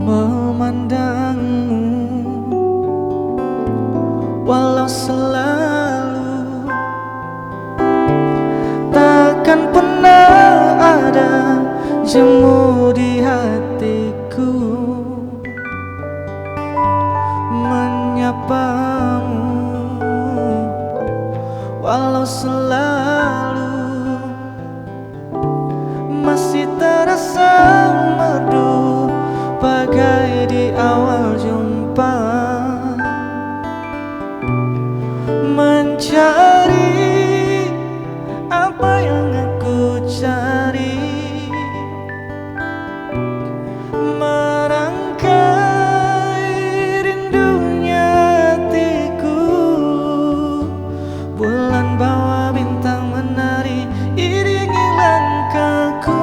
memandangmu, walau selalu takkan pernah ada jemu di hatiku menyapamu, walau selalu masih terasa merdu bagai di awal jumpa, mencari apa yang aku cari, merangkai rindunya hatiku. Bulan bawa bintang menari iringi langkahku,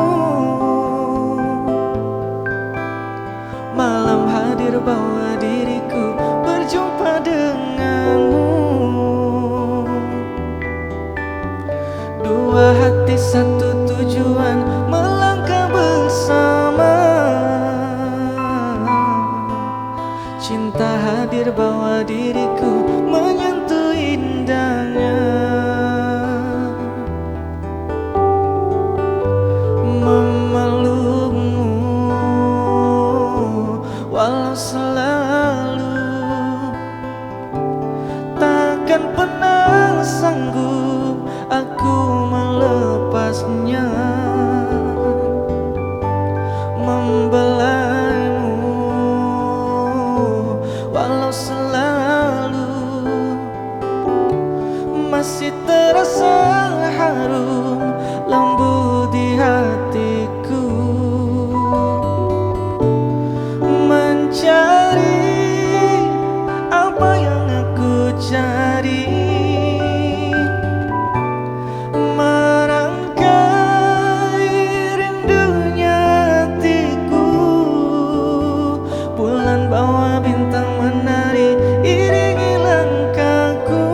malam hadir bawa diriku berjumpa denganmu. Dua hati satu tujuan melangkah bersama, cinta hadir bawa diriku menyentuh indahnya, memelukmu walau selalu takkan pernah sanggup aku melepasnya, membelaimu walau selalu masih terasa harum lembut di hatiku, mencari apa yang aku cari, merangkai rindunya hatiku. Bulan bawa bintang menari iringi langkahku,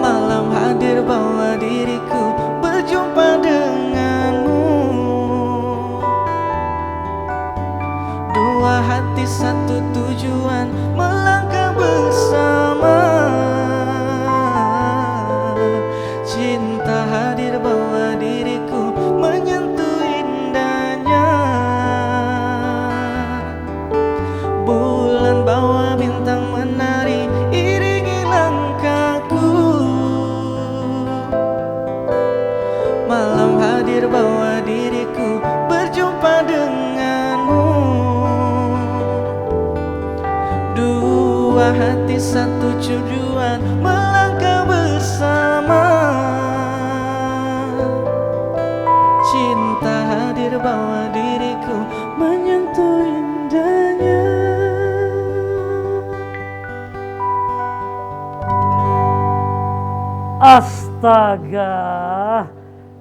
malam hadir bawa diriku berjumpa denganmu. Dua hati satu tujuan melangkah bersama, cinta hadir bawa diriku menyentuh indahnya. Bulan bawa bintang menari iringi langkahku, malam hadir bawa diriku berjumpa denganmu. Dua hati satu tujuan melangkah bersama, cinta hadir bawa diriku menyentuh indahnya. Astaga,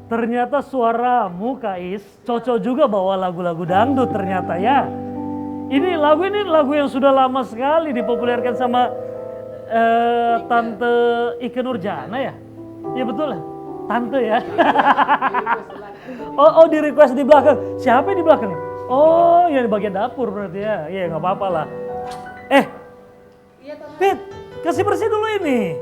ternyata suaramu Kais cocok juga bawa lagu-lagu dangdut ternyata ya. Ini lagu yang sudah lama sekali dipopulerkan sama Tante Ike Nurjana ya? Iya betul ya? Tante ya? oh di request di belakang. Siapa yang di belakang? Oh yang di bagian dapur berarti ya? Iya gak apa-apa lah. Fit, kasih bersih dulu ini.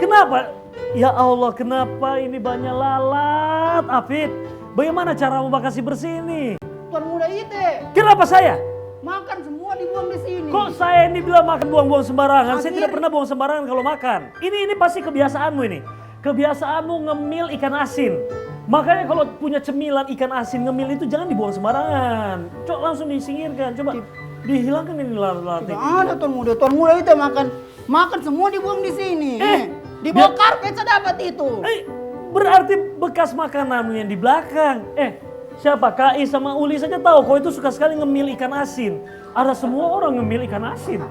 Kenapa? Ya Allah, kenapa ini banyak lalat, Afid? Bagaimana cara mau kasih bersih ini? Tuan muda itu. Kenapa saya? Makan semua dibuang di sini. Kok saya ini bilang makan buang-buang sembarangan? Saya tidak pernah buang sembarangan kalau makan. Ini pasti kebiasaanmu ini. Kebiasaanmu ngemil ikan asin. Makanya kalau punya cemilan ikan asin ngemil itu jangan dibuang sembarangan. Coba langsung disingkirkan. Coba dihilangkan ini lalat. Tidak ada Tuan muda. Tuan muda itu makan semua dibuang di sini. Di bawah karpet saya dapat itu. Berarti bekas makananmu yang di belakang. Siapa? Kai sama Uli saja tahu kau itu suka sekali ngemil ikan asin. Ada semua orang ngemil ikan asin.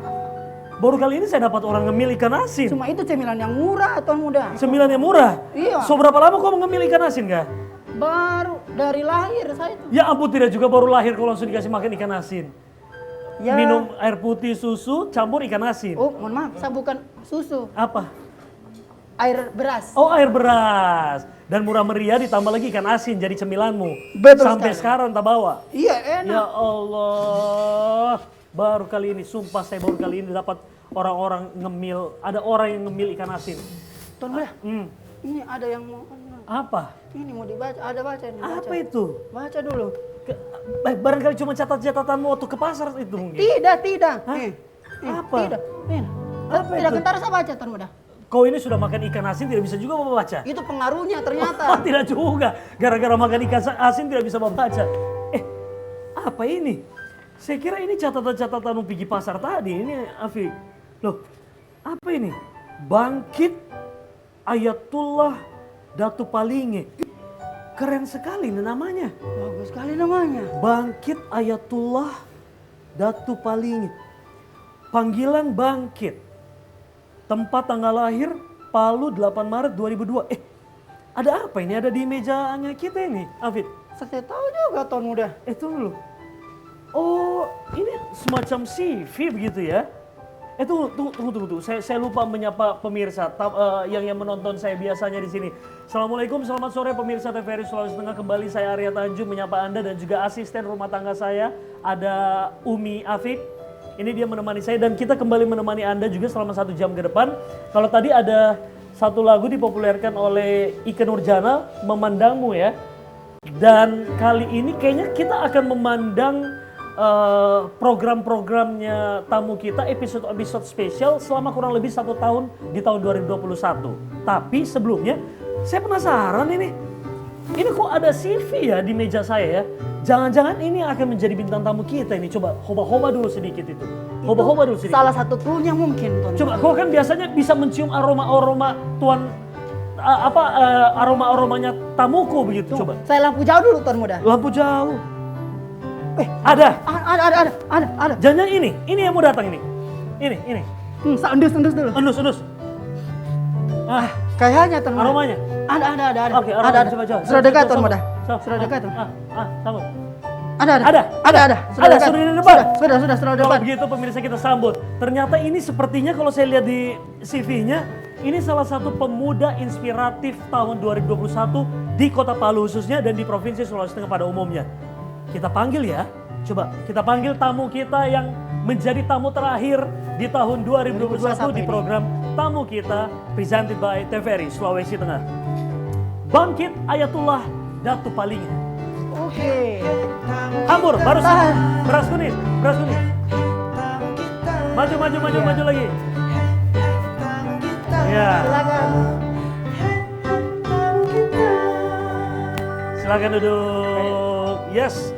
Baru kali ini saya dapat orang ngemil ikan asin. Cuma itu cemilan yang murah Tuan muda. Cemilan yang murah? Iya. So berapa lama kau ngemil ikan asin kah? Baru dari lahir saya itu. Ya ampun, tidak juga baru lahir kau langsung dikasih makan ikan asin. Ya. Minum air putih susu campur ikan asin. Oh mohon maaf, saya bukan susu. Apa? Air beras. Oh air beras. Dan murah meriah ditambah lagi ikan asin jadi cemilanmu. Betul Sampai sekali. sekarang tak bawa. Iya enak. Ya Allah, baru kali ini, sumpah saya baru kali ini dapat orang-orang ngemil, ada orang yang ngemil ikan asin. Tuan Muda, Hmm. ini ada yang mau, Apa? ini mau dibaca, ada baca ini. Baca. Apa itu? Baca dulu. Barangkali cuma catatan-catatanmu waktu ke pasar itu mungkin. Tidak. Hah? Apa? Tidak. Ini. Apa Tidak itu? gentar saya baca Tuan Muda. Kau ini sudah makan ikan asin tidak bisa juga membaca? Itu pengaruhnya ternyata. Oh, tidak juga. Gara-gara makan ikan asin tidak bisa membaca. Apa ini? Saya kira ini catatan-catatan pergi pasar tadi. Ini Afik. Loh, apa ini? Bangkit Ayatullah Datu Palinge. Keren sekali ini namanya. Bagus sekali namanya. Bangkit Ayatullah Datu Palinge. Panggilan bangkit. Tempat tanggal lahir Palu 8 Maret 2002. Ada apa ini? Ada di mejanya kita ini, Afid. Saya tahu juga Tuan Muda. Tunggu dulu. Oh, ini semacam CV begitu ya? Tunggu. Saya lupa menyapa pemirsa yang menonton saya biasanya di sini. Assalamualaikum, selamat sore pemirsa TVRI Sulawesi Tengah. Kembali saya Arya Tanjung menyapa Anda dan juga asisten rumah tangga saya ada Umi Afid. Ini dia menemani saya dan kita kembali menemani Anda juga selama 1 jam ke depan. Kalau tadi ada satu lagu dipopulerkan oleh Ike Nurjana, Memandangmu ya. Dan kali ini kayaknya kita akan memandang program-programnya tamu kita, episode spesial selama kurang lebih 1 tahun di tahun 2021. Tapi sebelumnya saya penasaran ini kok ada CV ya di meja saya ya. Jangan-jangan ini akan menjadi bintang tamu kita ini. Coba hoba-hoba dulu sedikit itu. Hoba-hoba dulu sedikit. Salah satu clue-nya mungkin Tuan. Coba kau kan biasanya bisa mencium aroma-aroma tuan aroma-aromanya tamuku begitu. Coba. Saya lampu jauh dulu Tuan Muda. Lampu jauh. Ada. Ada. Jangan ini yang mau datang ini. Ini. Saya endus dulu. Endus. Kayaknya Tuan Muda. Aromanya. Ada. Oke, aromanya Ada. coba. Sudah dekat Tuan Sambut. Muda. Sudah dekat Tuan. Sambut. Ada. Ada, dekat. sudah di depan. Sudah Kalau dekat. begitu pemirsa kita sambut. Ternyata ini sepertinya kalau saya lihat di CV-nya, ini salah satu pemuda inspiratif tahun 2021 di Kota Palu khususnya dan di Provinsi Sulawesi Tengah pada umumnya. Kita panggil ya. Coba kita panggil tamu kita yang menjadi tamu terakhir di tahun 2021 di program tamu kita presented by TVRI Sulawesi Tengah. Bangkit Ayatullah Datu Palinge. Oke. Hambur, baru beras kuning. Maju lagi. Ya, Silakan. silakan duduk. Yes,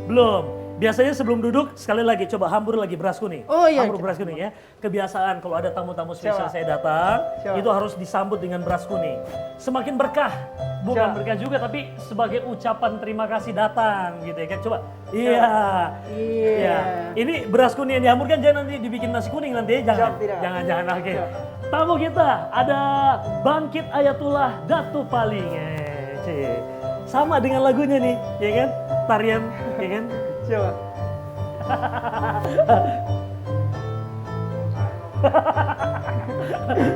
belum. Biasanya sebelum duduk sekali lagi coba hambur lagi beras kuning. Oh iya. Hambur beras kuning ya. Kebiasaan kalau ada tamu-tamu spesial Siapa? saya datang, Siapa? itu harus disambut dengan beras kuning. Semakin berkah. Bukan Siapa? berkah juga tapi sebagai ucapan terima kasih datang gitu ya kan. Coba. Iya. Iya. Ini beras kuning yang dihamburkan jangan nanti dibikin nasi kuning nanti ya. Jangan. Siap, tidak. Jangan. Oke. Siap. Tamu kita ada Bangkit Ayatullah Datu Palinge. Sama dengan lagunya nih, ya kan? Tarian, ya kan? Coba.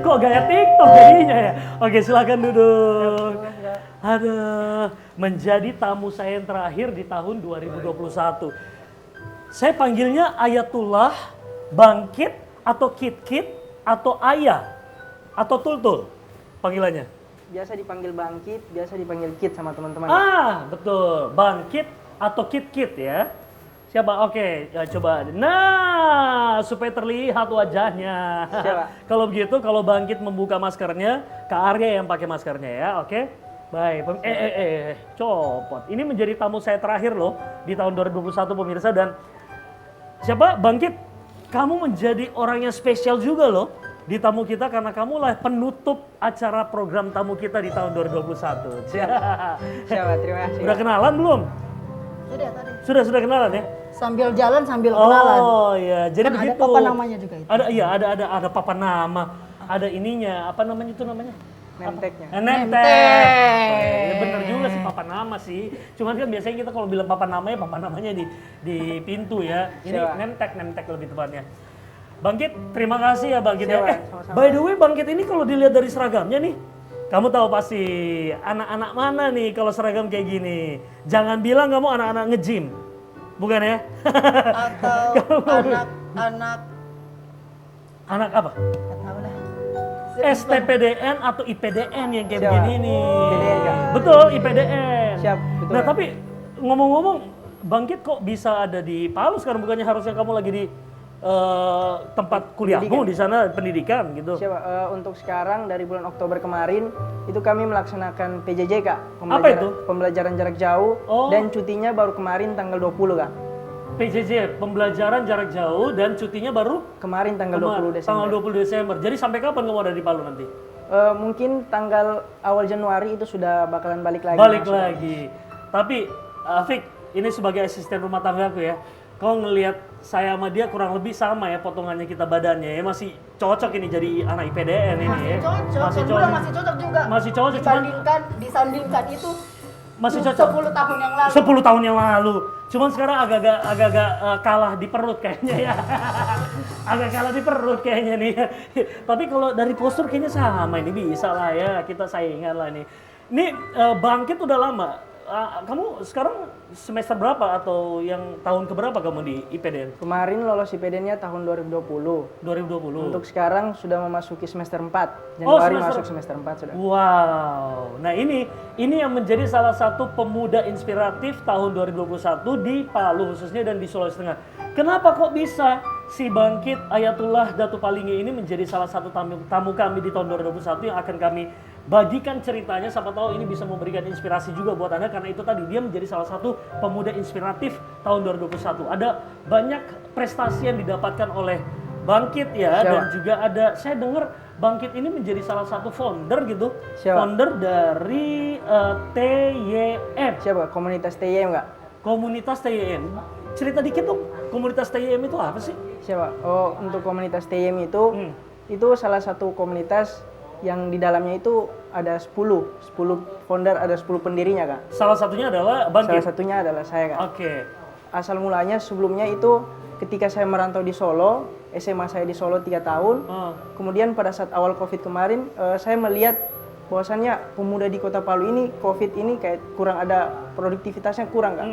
Kok gaya TikTok jadinya ya? Oke, silakan duduk. Aduh, menjadi tamu saya yang terakhir di tahun 2021. Saya panggilnya Ayatullah, Bangkit, atau Kit-Kit, atau Ayah, atau Tul-Tul panggilannya. Biasa dipanggil Bangkit, biasa dipanggil Kit sama teman-teman. Betul. Bangkit atau Kit-Kit ya. Siapa? Oke, ya, coba. Nah, supaya terlihat wajahnya. Siapa? Kalau begitu, kalau Bangkit membuka maskernya, Kak Arya yang pakai maskernya ya, oke? Baik, copot. Ini menjadi tamu saya terakhir loh di tahun 2021 pemirsa dan siapa? Bangkit, kamu menjadi orang yang spesial juga loh di tamu kita karena kamulah penutup acara program tamu kita di tahun 2021. Siapa? Terima kasih. Udah kenalan belum? Sudah tadi. Sudah kenalan ya? Sambil jalan sambil kenalan. Oh iya, jadi Kan begitu. ada papan namanya juga itu. Ada papan nama. Ada ininya, apa namanya itu namanya? Nemteknya. Nemtek. Ya bener juga sih papan nama sih. Cuman kan biasanya kita kalau bilang papan namanya di pintu ya. Ini Siapa? nemtek lebih tepatnya. Bangkit, terima kasih ya Bangkit ya. Siapa? Sama-sama. By the way Bangkit ini kalau dilihat dari seragamnya nih, Kamu tahu pasti anak-anak mana nih kalau seragam kayak gini? Jangan bilang kamu anak-anak nge-gym. Bukan ya? Atau anak-anak Anak apa? nggak tahu lah. STPDN atau IPDN yang kayak Siap. begini nih. IPDN, Kak. Betul, IPDN. Siap, betul. Nah, tapi ngomong-ngomong, Bangkit kok bisa ada di Palu sekarang? Bukannya harusnya kamu lagi di tempat kuliahmu di sana pendidikan gitu? Siapa? Untuk sekarang dari bulan Oktober kemarin itu kami melaksanakan PJJ Kak. Apa itu? Pembelajaran jarak jauh Oh. dan cutinya baru kemarin tanggal 20 Kak. PJJ, pembelajaran jarak jauh dan cutinya baru Kemarin tanggal 20 Desember. tanggal 20 Desember. Jadi sampai kapan kamu ada di Palu nanti? Mungkin tanggal awal Januari itu sudah bakalan balik lagi. Balik masuk. lagi. Tapi Fik, ini sebagai asisten rumah tanggaku ya. Kau ngelihat saya sama dia kurang lebih sama ya potongannya kita badannya ya. Masih cocok ini jadi anak IPDN ini Masih ya. cocok, Masih dan cocok. masih cocok juga. Masih cocok, cuman Disandingkan itu masih cocok. 10 tahun yang lalu. 10 tahun yang lalu. Cuman sekarang agak-agak kalah di perut kayaknya ya. Agak kalah di perut kayaknya nih. Tapi kalau dari postur kayaknya sama ini bisa lah ya. Kita saingan lah nih. Ini Bangkit udah lama. Kamu sekarang semester berapa atau yang tahun keberapa kamu di IPDN? Kemarin lolos IPDN-nya tahun 2020. 2020. Untuk sekarang sudah memasuki semester 4. Januari masuk semester 4 sudah. Wow. Nah ini yang menjadi salah satu pemuda inspiratif tahun 2021 di Palu khususnya dan di Sulawesi Tengah. Kenapa kok bisa si Bangkit Ayatullah Datu Palingi ini menjadi salah satu tamu kami di tahun 2021 yang akan kami bagikan ceritanya, siapa tahu ini bisa memberikan inspirasi juga buat Anda karena itu tadi dia menjadi salah satu pemuda inspiratif tahun 2021. Ada banyak prestasi yang didapatkan oleh Bangkit ya. Siapa? Dan juga ada, saya dengar Bangkit ini menjadi salah satu founder gitu. Siapa? Founder dari TYM, Siapa? Komunitas TYM Kak? komunitas TYM. Cerita dikit dong, komunitas TYM itu apa sih? Siapa? Oh, untuk komunitas TYM itu salah satu komunitas yang di dalamnya itu ada 10 founder, ada 10 pendirinya Kak. Salah satunya adalah Salah Bangkit. satunya adalah saya Kak. Oke. Asal mulanya sebelumnya itu ketika saya merantau di Solo, SMA saya di Solo 3 tahun. Kemudian pada saat awal Covid kemarin, saya melihat bahwasannya pemuda di Kota Palu ini Covid ini kayak kurang ada produktivitasnya kurang Kak.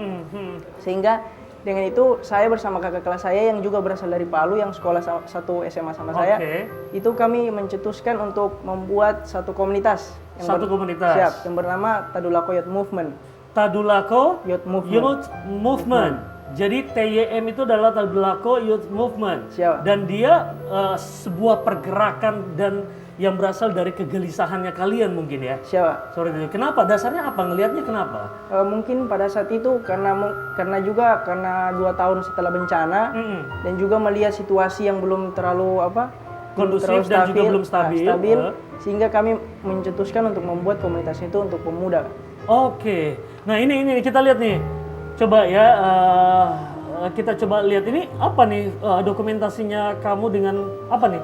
Sehingga dengan itu saya bersama kakak kelas saya yang juga berasal dari Palu yang sekolah satu SMA sama saya, itu kami mencetuskan untuk membuat satu komunitas. Komunitas. Siap, yang bernama Tadulako Youth Movement. Tadulako Youth Movement. Youth Movement. Jadi TYM itu adalah Tadulako Youth Movement. Siap. Dan dia sebuah pergerakan dan yang berasal dari kegelisahannya kalian mungkin ya. Siapa? Sorry, kenapa? Dasarnya apa? Ngelihatnya kenapa? Mungkin pada saat itu karena 2 tahun setelah bencana dan juga melihat situasi yang belum terlalu Kondusif dan juga belum stabil. Sehingga kami mencetuskan untuk membuat komunitas itu untuk pemuda. Oke. Nah ini kita lihat nih. Coba ya kita coba lihat ini apa nih dokumentasinya kamu dengan apa nih?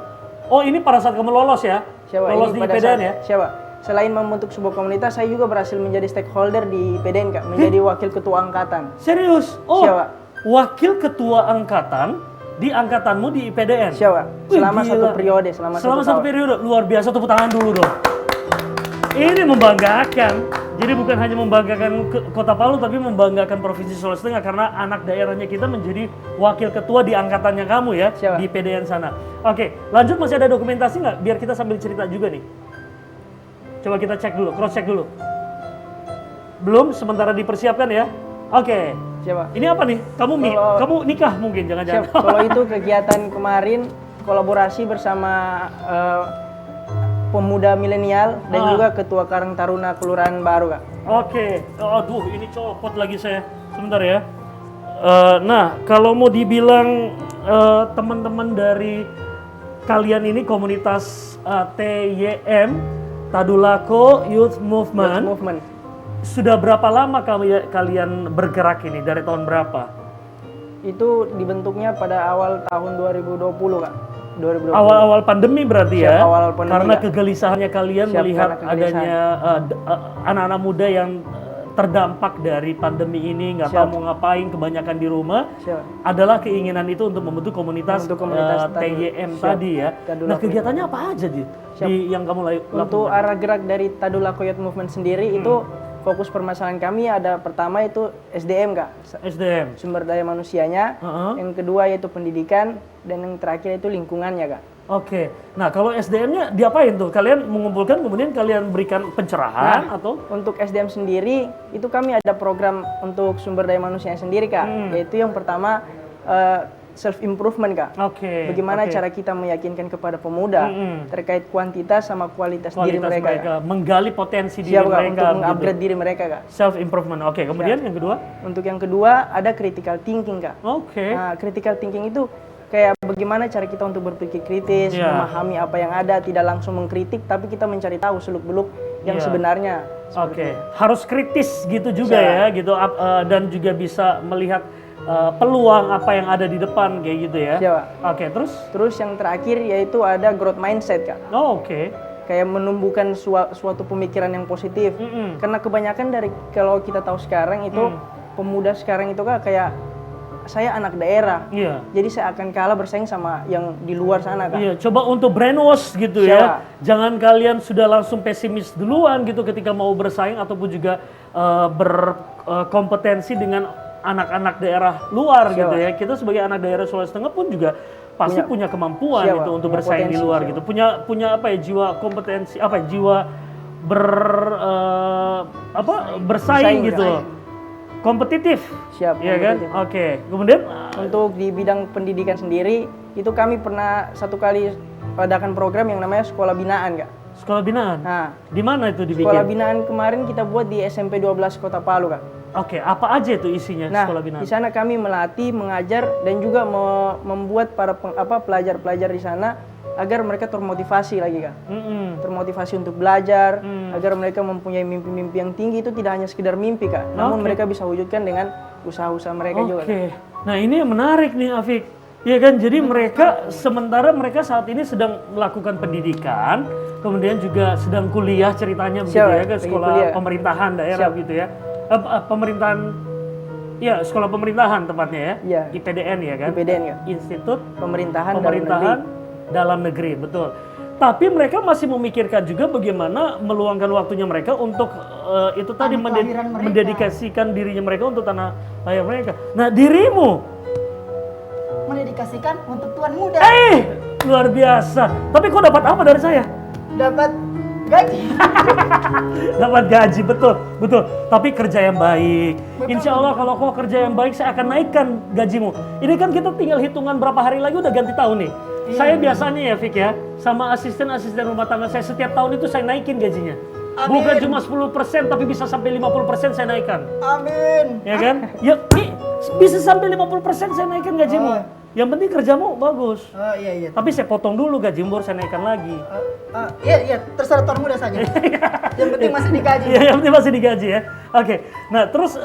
Oh ini pada saat kamu lolos ya? Siapa? Lolos Ini di pada IPDN saat- ya? Siapa? Selain membentuk sebuah komunitas, saya juga berhasil menjadi stakeholder di IPDN Kak, menjadi wakil ketua angkatan. Serius? Oh, Siapa? wakil ketua angkatan di angkatanmu di IPDN? Siapa? Wih, Selama gila. satu periode, selama Selama satu satu tahun. periode, luar biasa, tepuk tangan dulu dong. Ini membanggakan. Jadi bukan hanya membanggakan Kota Palu, tapi membanggakan Provinsi Sulawesi Tengah karena anak daerahnya kita menjadi wakil ketua di angkatannya kamu ya, Siapa? di PDN sana. Oke, lanjut, masih ada dokumentasi nggak? Biar kita sambil cerita juga nih. Coba kita cek dulu, cross check dulu. Belum, sementara dipersiapkan ya. Oke. Siapa? Ini apa nih? Kamu nikah mungkin, jangan-jangan. Siap. Kalau itu kegiatan kemarin kolaborasi bersama pemuda milenial dan juga ketua Karang Taruna Kelurahan Baru Kak. Oke, aduh ini copot lagi saya, sebentar ya. Nah, kalau mau dibilang teman-teman dari kalian ini komunitas TYM, Tadulako Youth Movement, sudah berapa lama kalian bergerak ini? Dari tahun berapa? Itu dibentuknya pada awal tahun 2020 Kak. 2020. Awal-awal pandemi berarti Siap, ya? awal pandemi, Karena Kak. kegelisahannya kalian Siap, melihat karena kegelisahan. adanya anak-anak muda yang terdampak dari pandemi ini, nggak tahu mau ngapain, kebanyakan di rumah, adalah keinginan itu untuk membentuk komunitas, TYM tadi ya. Nah kegiatannya apa aja yang kamu lakukan? Untuk arah gerak dari Tadulako Youth Movement sendiri itu fokus permasalahan kami ada pertama itu SDM Kak. SDM. Sumber daya manusianya. Yang kedua yaitu pendidikan dan yang terakhir itu lingkungannya Kak. Oke, nah kalau SDM-nya diapain tuh? Kalian mengumpulkan kemudian kalian berikan pencerahan atau? Untuk SDM sendiri itu kami ada program untuk sumber daya manusia sendiri Kak. Yaitu yang pertama self improvement Kak. Bagaimana cara kita meyakinkan kepada pemuda terkait kuantitas sama kualitas diri mereka. Menggali potensi diri mereka untuk mengupgrade diri mereka Kak. Self improvement. Oke, kemudian yang kedua? Untuk yang kedua ada critical thinking Kak. Nah, critical thinking itu kayak bagaimana cara kita untuk berpikir kritis, memahami apa yang ada, tidak langsung mengkritik, tapi kita mencari tahu seluk-beluk yang sebenarnya. Harus kritis gitu juga ya, gitu, dan juga bisa melihat peluang apa yang ada di depan kayak gitu ya. Terus yang terakhir yaitu ada growth mindset Kak. Kayak menumbuhkan suatu pemikiran yang positif. Karena kebanyakan dari kalau kita tahu sekarang itu pemuda sekarang itu Kak kayak saya anak daerah, jadi saya akan kalah bersaing sama yang di luar sana Kak. Coba untuk brainwash gitu ya. Jangan kalian sudah langsung pesimis duluan gitu ketika mau bersaing ataupun juga berkompetensi dengan anak-anak daerah luar gitu ya. Kita sebagai anak daerah Sulawesi Tengah pun juga pasti punya kemampuan gitu untuk bersaing di luar gitu. Punya apa ya, jiwa kompetensi, apa ya, jiwa bersaing gitu. Kompetitif. Ya kan? Kemudian untuk di bidang pendidikan sendiri itu kami pernah satu kali adakan program yang namanya sekolah binaan Kak. Sekolah binaan? Nah, di mana itu dibikin? Sekolah binaan kemarin kita buat di SMP 12 Kota Palu Kak. Apa aja itu isinya sekolah binaan? Di sana kami melatih, mengajar dan juga membuat para pelajar-pelajar di sana agar mereka termotivasi lagi Kak. Termotivasi untuk belajar, agar mereka mempunyai mimpi-mimpi yang tinggi, itu tidak hanya sekedar mimpi Kak, namun mereka bisa wujudkan dengan usaha-usaha mereka juga. Nah ini yang menarik nih Afik, ya kan? Jadi sementara mereka saat ini sedang melakukan pendidikan, kemudian juga sedang kuliah ceritanya begitu ya, ke sekolah pemerintahan daerah gitu ya. Sekolah pemerintahan tempatnya ya, IPDN ya kan? IPDN ya. Institut Pemerintahan Dalam Negeri, betul. Tapi mereka masih memikirkan juga bagaimana meluangkan waktunya mereka untuk itu tadi mendedikasikan dirinya mereka untuk tanah air mereka. Nah dirimu mendedikasikan untuk Tuan Muda. Luar biasa. Tapi kok dapat apa dari saya? Dapat gaji. Dapat gaji, betul. Tapi kerja yang baik. Insya Allah kalau kau kerja yang baik, saya akan naikkan gajimu. Ini kan kita tinggal hitungan berapa hari lagi udah ganti tahun nih. Saya biasanya ya Fik ya, sama asisten rumah tangga saya setiap tahun itu saya naikin gajinya. Bukan cuma 10% tapi bisa sampai 50% saya naikkan. Amin. Ya kan? Ya, bisa sampai 50% saya naikkan gajimu. Yang penting kerjamu bagus. Iya. Tapi saya potong dulu gajimu baru saya naikkan lagi. Iya, terserah Tuan Muda saja. Yang penting masih digaji. Iya, yang penting masih digaji ya. Nah terus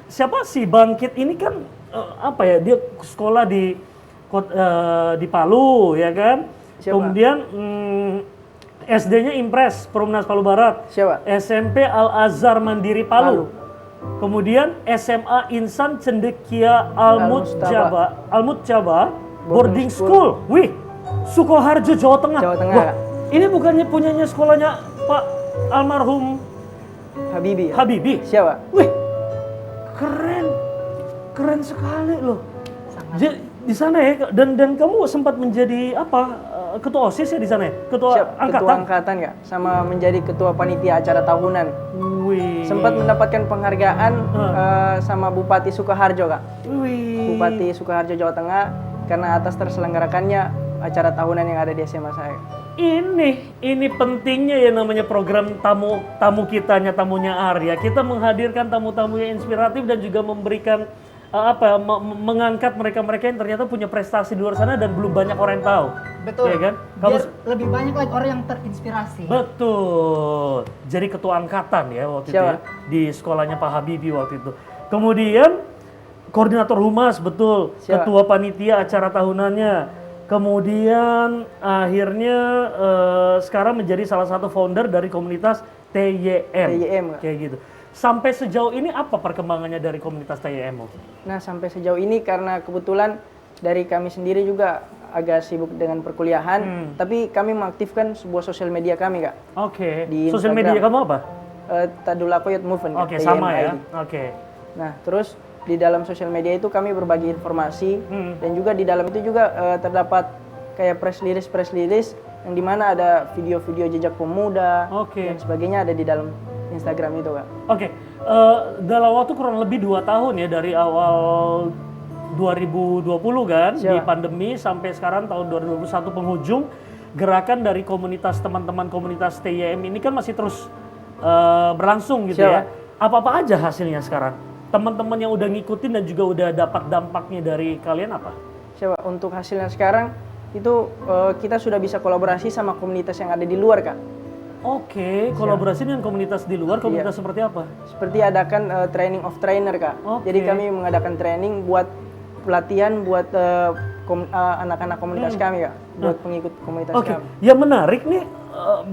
siapa sih Bangkit ini kan dia sekolah di Palu ya kan? Kemudian SD-nya Impres Perumnas Palu Barat. SMP Al Azhar Mandiri Palu. Kemudian SMA Insan Cendekia Al-Mutjaba Boarding School. Wih, Sukoharjo, Jawa Tengah. Wah, ini bukannya punyanya sekolahnya Pak almarhum Habibie. Wih, keren sekali loh. Di sana ya, dan kamu sempat menjadi ketua OSIS ya di sana ya? Ketua angkatan Kak, sama menjadi ketua panitia acara tahunan. Sempat mendapatkan penghargaan sama Bupati Sukoharjo Kak. Bupati Sukoharjo Jawa Tengah karena atas terselenggarakannya acara tahunan yang ada di SMA saya. Ini pentingnya ya namanya program tamu kitanya, tamunya Arya. Kita menghadirkan tamu-tamu yang inspiratif dan juga memberikan mengangkat mereka-mereka yang ternyata punya prestasi di luar sana dan belum banyak orang yang tahu. Betul. Ya kan? Biar lebih banyak lagi orang yang terinspirasi. Betul. Jadi ketua angkatan ya waktu itu ya, di sekolahnya Pak Habibie waktu itu. Kemudian koordinator humas, betul. Ketua panitia acara tahunannya. Kemudian akhirnya sekarang menjadi salah satu founder dari komunitas TYM. Kayak gitu. sampai sejauh ini apa perkembangannya dari komunitas TYM? Nah, sampai sejauh ini karena kebetulan dari kami sendiri juga agak sibuk dengan perkuliahan, tapi kami mengaktifkan sebuah sosial media kami, Kak. Oke. Di Sosial Instagram. media kamu apa? Tadulako Youth Movement. Kak, Oke, sama ya. TYM. Oke. Nah, terus di dalam sosial media itu kami berbagi informasi dan juga di dalam itu juga terdapat kayak press release yang dimana ada video-video jejak pemuda Oke. dan sebagainya ada di dalam Instagram itu, Kak. Oke, dalam waktu kurang lebih 2 tahun ya dari awal 2020 kan, Siap. di pandemi sampai sekarang tahun 2021 penghujung, gerakan dari komunitas teman-teman komunitas TYM ini kan masih terus berlangsung gitu Siap. ya. Apa-apa aja hasilnya sekarang? Teman-teman yang udah ngikutin dan juga udah dapat dampaknya dari kalian apa? Coba untuk hasilnya sekarang itu kita sudah bisa kolaborasi sama komunitas yang ada di luar, Kak. Oke, kolaborasi dengan komunitas di luar, komunitas seperti apa? Seperti adakan training of trainer, Kak. Oke. Jadi kami mengadakan training buat pelatihan buat anak-anak komunitas kami, Kak. Buat pengikut komunitas Oke, kami. yang menarik nih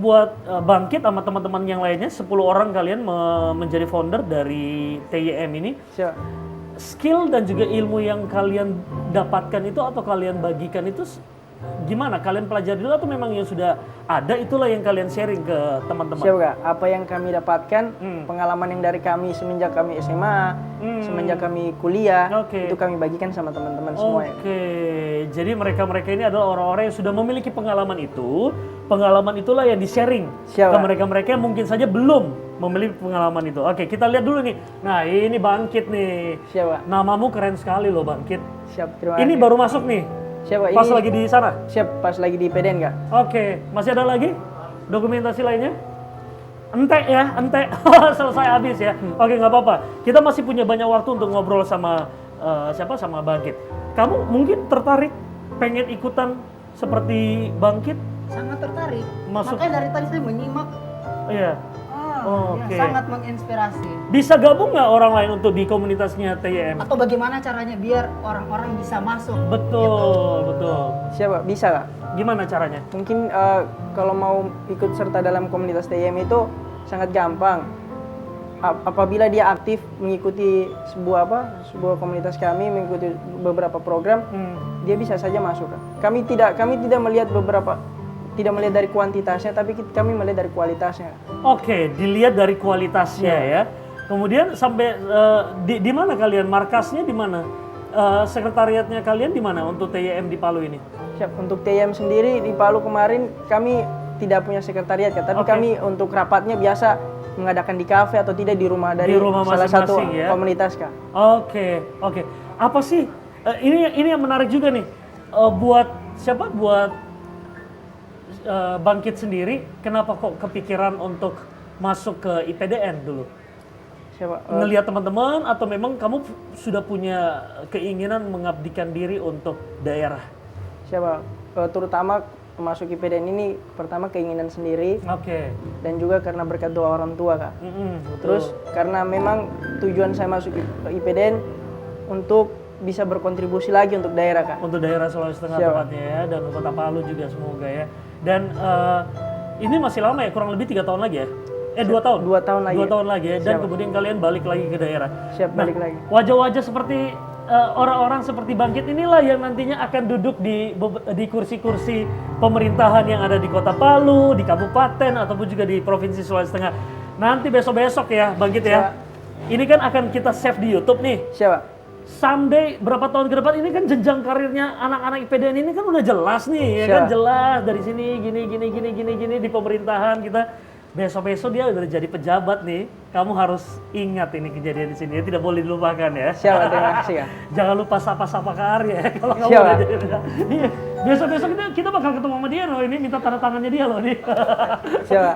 buat Bangkit sama teman-teman yang lainnya, 10 orang kalian menjadi founder dari TYM ini. Coba. Skill dan juga ilmu yang kalian dapatkan itu atau kalian bagikan itu gimana? Kalian pelajari dulu atau memang yang sudah ada itulah yang kalian sharing ke teman-teman? Siap, Kak. Apa yang kami dapatkan, pengalaman yang dari kami semenjak kami SMA, semenjak kami kuliah, Oke. itu kami bagikan sama teman-teman semua. Ya. Oke, jadi mereka-mereka ini adalah orang-orang yang sudah memiliki pengalaman itu. Pengalaman itulah yang di-sharing Siap, ke Pak. mereka-mereka yang mungkin saja belum memiliki pengalaman itu. Oke, kita lihat dulu nih. Nah, ini Bangkit nih. Siap, Pak. Namamu keren sekali loh, Bangkit. Siap, terima Ini kasih. baru masuk nih. Siap, Pak. Pas Ini lagi di sana. siap pas lagi di PDN, Kak. Oke, masih ada lagi dokumentasi lainnya? Entek ya, entek. Selesai habis ya. Oke, nggak apa-apa. Kita masih punya banyak waktu untuk ngobrol sama sama Bangkit. Kamu mungkin tertarik pengen ikutan seperti Bangkit? Sangat tertarik. Masuk. Makanya dari tadi saya menyimak. Iya. Ya, Oke. sangat menginspirasi. Bisa gabung nggak orang lain untuk di komunitasnya TYM? Atau bagaimana caranya biar orang-orang bisa masuk? Betul, betul. Siap, Pak. Bisa, Kak. Gimana caranya? Mungkin kalau mau ikut serta dalam komunitas TYM itu sangat gampang. Apabila dia aktif mengikuti sebuah komunitas kami, mengikuti beberapa program, dia bisa saja masuk, Kak. Kami tidak melihat dari kuantitasnya, tapi kami melihat dari kualitasnya. Oke, dilihat dari kualitasnya ya. Kemudian sampai di mana kalian? Markasnya di mana? Sekretariatnya kalian di mana untuk TYM di Palu ini? Siap. Untuk TYM sendiri di Palu kemarin kami tidak punya sekretariat, Kak, tapi Oke. kami untuk rapatnya biasa mengadakan di kafe atau tidak di rumah dari Di rumah salah satu masing-masing ya? komunitas, Kak. Oke, oke. Apa sih ini yang menarik juga nih buat siapa? Buat Bangkit sendiri. Kenapa kok kepikiran untuk masuk ke IPDN dulu? Siapa? Ngelihat teman-teman atau memang kamu sudah punya keinginan mengabdikan diri untuk daerah? Siapa? Terutama masuk IPDN ini pertama keinginan sendiri Oke. dan juga karena berkat doa orang tua, Kak. Betul. Terus karena memang tujuan saya masuk IPDN untuk bisa berkontribusi lagi untuk daerah, Kak. Untuk daerah Sulawesi Tengah Siap. tepatnya ya, dan Kota Palu juga semoga ya. Dan ini masih lama ya, kurang lebih 3 tahun lagi ya? 2 tahun? 2 tahun lagi. 2 tahun lagi ya, dan Siap. kemudian kalian balik lagi ke daerah. Siap, balik lagi. Wajah-wajah seperti orang-orang seperti Bangkit inilah yang nantinya akan duduk di kursi-kursi pemerintahan yang ada di Kota Palu, di kabupaten, ataupun juga di Provinsi Sulawesi Tengah. Nanti besok-besok ya, Bangkit ya. Ini kan akan kita save di YouTube nih. Siapa? Someday berapa tahun ke depan ini kan jenjang karirnya anak-anak IPDN ini kan udah jelas nih, ya kan, Siap. jelas dari sini gini di pemerintahan kita. Besok-besok dia udah jadi pejabat nih. Kamu harus ingat ini kejadian di sini, ya. Tidak boleh dilupakan ya. Siapa? Terima kasih, Kak. Jangan lupa sapa-sapa Karya ya, kalau kamu Siap. udah jadi pejabat. Iya. Besok-besok kita bakal ketemu sama dia loh, ini minta tanda tangannya dia loh nih. Siapa?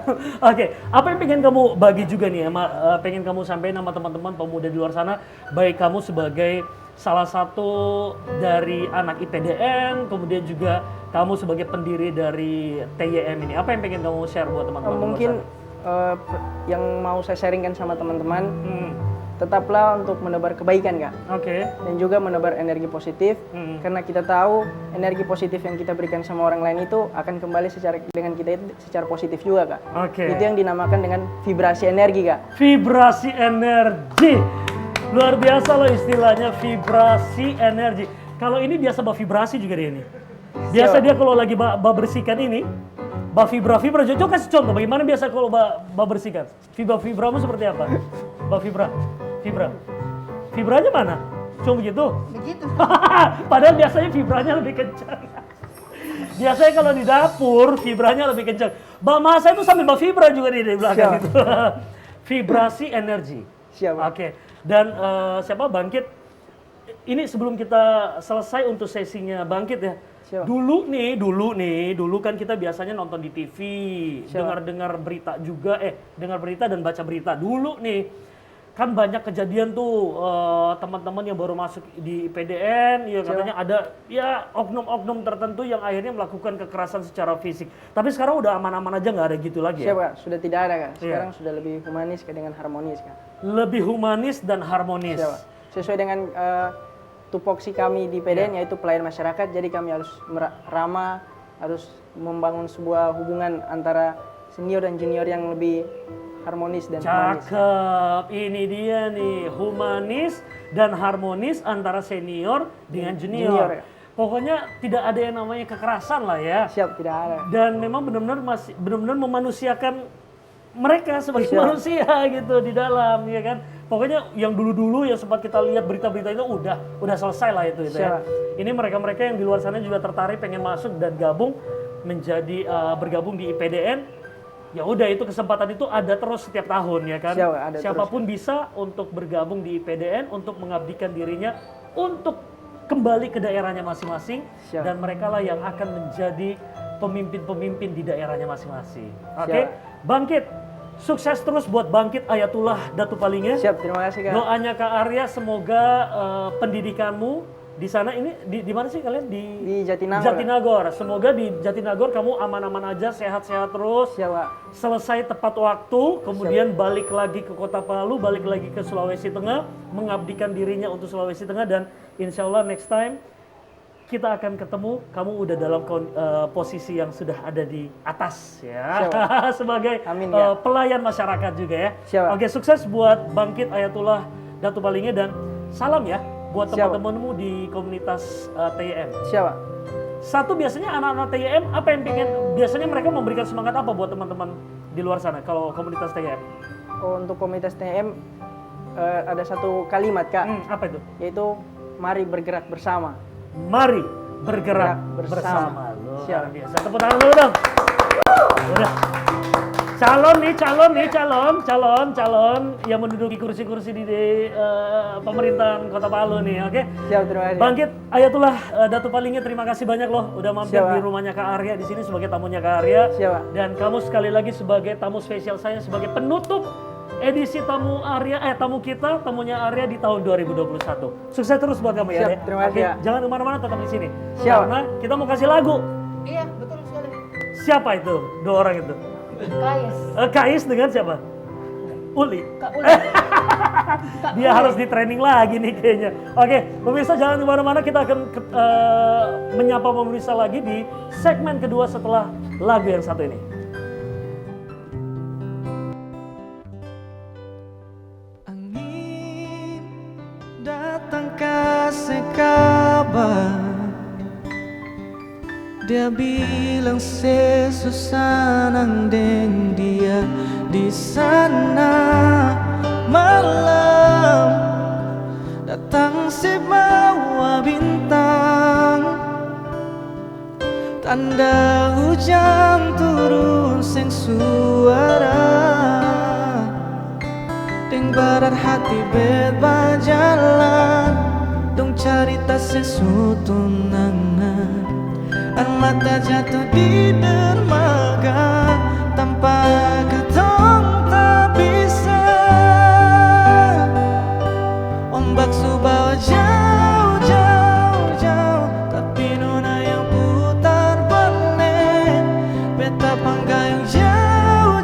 Oke, apa yang pengen kamu bagi juga nih, pengen kamu sampaikan sama teman-teman pemuda di luar sana, baik kamu sebagai salah satu dari anak IPDN, kemudian juga kamu sebagai pendiri dari TYM ini, apa yang pengen kamu share buat teman-teman? di luar Mungkin sana? yang mau saya sharingkan sama teman-teman, tetaplah untuk menebar kebaikan Kak. Oke. Dan juga menebar energi positif. Karena kita tahu energi positif yang kita berikan sama orang lain itu akan kembali dengan kita itu secara positif juga Kak. Oke. Itu yang dinamakan dengan vibrasi energi Kak. Vibrasi energi. Luar biasa loh istilahnya vibrasi energi. Kalau ini biasa vibrasi juga dia ini. Biasa dia kalau lagi bersihkan ini, vibra. Coba kasih contoh bagaimana biasa kalau bersihkan. Vibramu seperti apa? Vibra. Vibranya mana? Cuma begitu? Begitu. Padahal biasanya vibranya lebih kencang. Biasanya kalau di dapur vibranya lebih kencang. Mama saya itu sambil vibra juga di belakang Siap. itu. Vibrasi energi. Siap. Oke. Dan siapa Bangkit? Ini sebelum kita selesai untuk sesinya Bangkit ya. Siap. Dulu kan kita biasanya nonton di TV, Siap. dengar berita juga, dengar berita dan baca berita. Dulu nih kan banyak kejadian tuh teman-teman yang baru masuk di PDN, ya katanya ada ya oknum-oknum tertentu yang akhirnya melakukan kekerasan secara fisik. Tapi sekarang udah aman-aman aja, nggak ada gitu lagi ya? Siap Kak, sudah tidak ada Kak. Iya. Sekarang sudah lebih humanis dengan harmonis Kak. Lebih humanis dan harmonis. Siap Kak. Sesuai dengan tupoksi kami di PDN yaitu pelayan masyarakat, jadi kami harus ramah, harus membangun sebuah hubungan antara senior dan junior yang lebih harmonis dan humanis. Cakep, ini dia nih, humanis dan harmonis antara senior dengan junior. Junior, ya. Pokoknya tidak ada yang namanya kekerasan lah ya. Siap, tidak ada. Dan memang benar-benar memanusiakan mereka sebagai manusia gitu di dalam, ya kan. Pokoknya yang dulu-dulu yang sempat kita lihat berita-berita itu udah selesai lah itu ya. Ini mereka-mereka yang di luar sana juga tertarik pengen masuk dan bergabung di IPDN. Ya udah, itu kesempatan itu ada terus setiap tahun ya kan. Siapapun bisa untuk bergabung di IPDN untuk mengabdikan dirinya untuk kembali ke daerahnya masing-masing dan mereka lah yang akan menjadi pemimpin-pemimpin di daerahnya masing-masing. Oke? Bangkit. Sukses terus buat Bangkit Ayatullah Datu Palingnya. Siap, terima kasih Kak. Doanya Kak Arya semoga pendidikanmu di sana ini di mana sih kalian Di Jatinangor. Jatinangor. Semoga di Jatinangor kamu aman-aman aja, sehat-sehat terus. Siap Pak. Selesai tepat waktu, kemudian balik lagi ke Kota Palu, balik lagi ke Sulawesi Tengah, mengabdikan dirinya untuk Sulawesi Tengah dan insya Allah next time kita akan ketemu, kamu udah dalam posisi yang sudah ada di atas ya. Sebagai pelayan masyarakat juga ya. Siap. Oke, sukses buat Bangkit Ayatullah Datu Palingnya dan salam ya buat teman-temanmu di komunitas TYM. Siap. Satu, biasanya anak-anak TYM apa yang biasanya mereka memberikan semangat apa buat teman-teman di luar sana kalau komunitas TYM? Oh, untuk komunitas TYM ada satu kalimat Kak. Apa itu? Yaitu mari bergerak bersama. Mari bergerak bersama. Siap. Luar biasa. Tepuk tangan dulu dong. Udah. Calon yang menduduki kursi-kursi di pemerintahan Kota Palu nih, oke? Siap, terima kasih. Bangkit Ayatullah Datu Palingnya, terima kasih banyak loh udah mampir di rumahnya Kak Arya di sini sebagai tamunya Kak Arya. Siap. Dan kamu sekali lagi sebagai tamu spesial saya sebagai penutup edisi tamunya Arya di tahun 2021. Sukses terus buat kamu ya. Siap, terima kasih ya. Jangan kemana-mana, tetap di sini. Siap. Karena kita mau kasih lagu. Iya, betul sekali. Siapa itu? Dua orang itu. Kais dengan siapa? Uli. Kak Uli. Dia harus di training lagi nih kayaknya. Oke, pemirsa jangan kemana-mana, kita akan menyapa pemirsa lagi di segmen kedua setelah lagu yang satu ini. Angin datang kasih kabar, dia bilang sesusah nang deng dia di sana. Malam datang si bawa bintang, tanda hujan turun seng suara. Deng barat hati bet bajalan, dong carita sesutunangan. Mata jatuh di dermaga, tanpa katong tak bisa. Ombak subawa jauh, tapi nona yang putar balik. Beta panggayung jauh,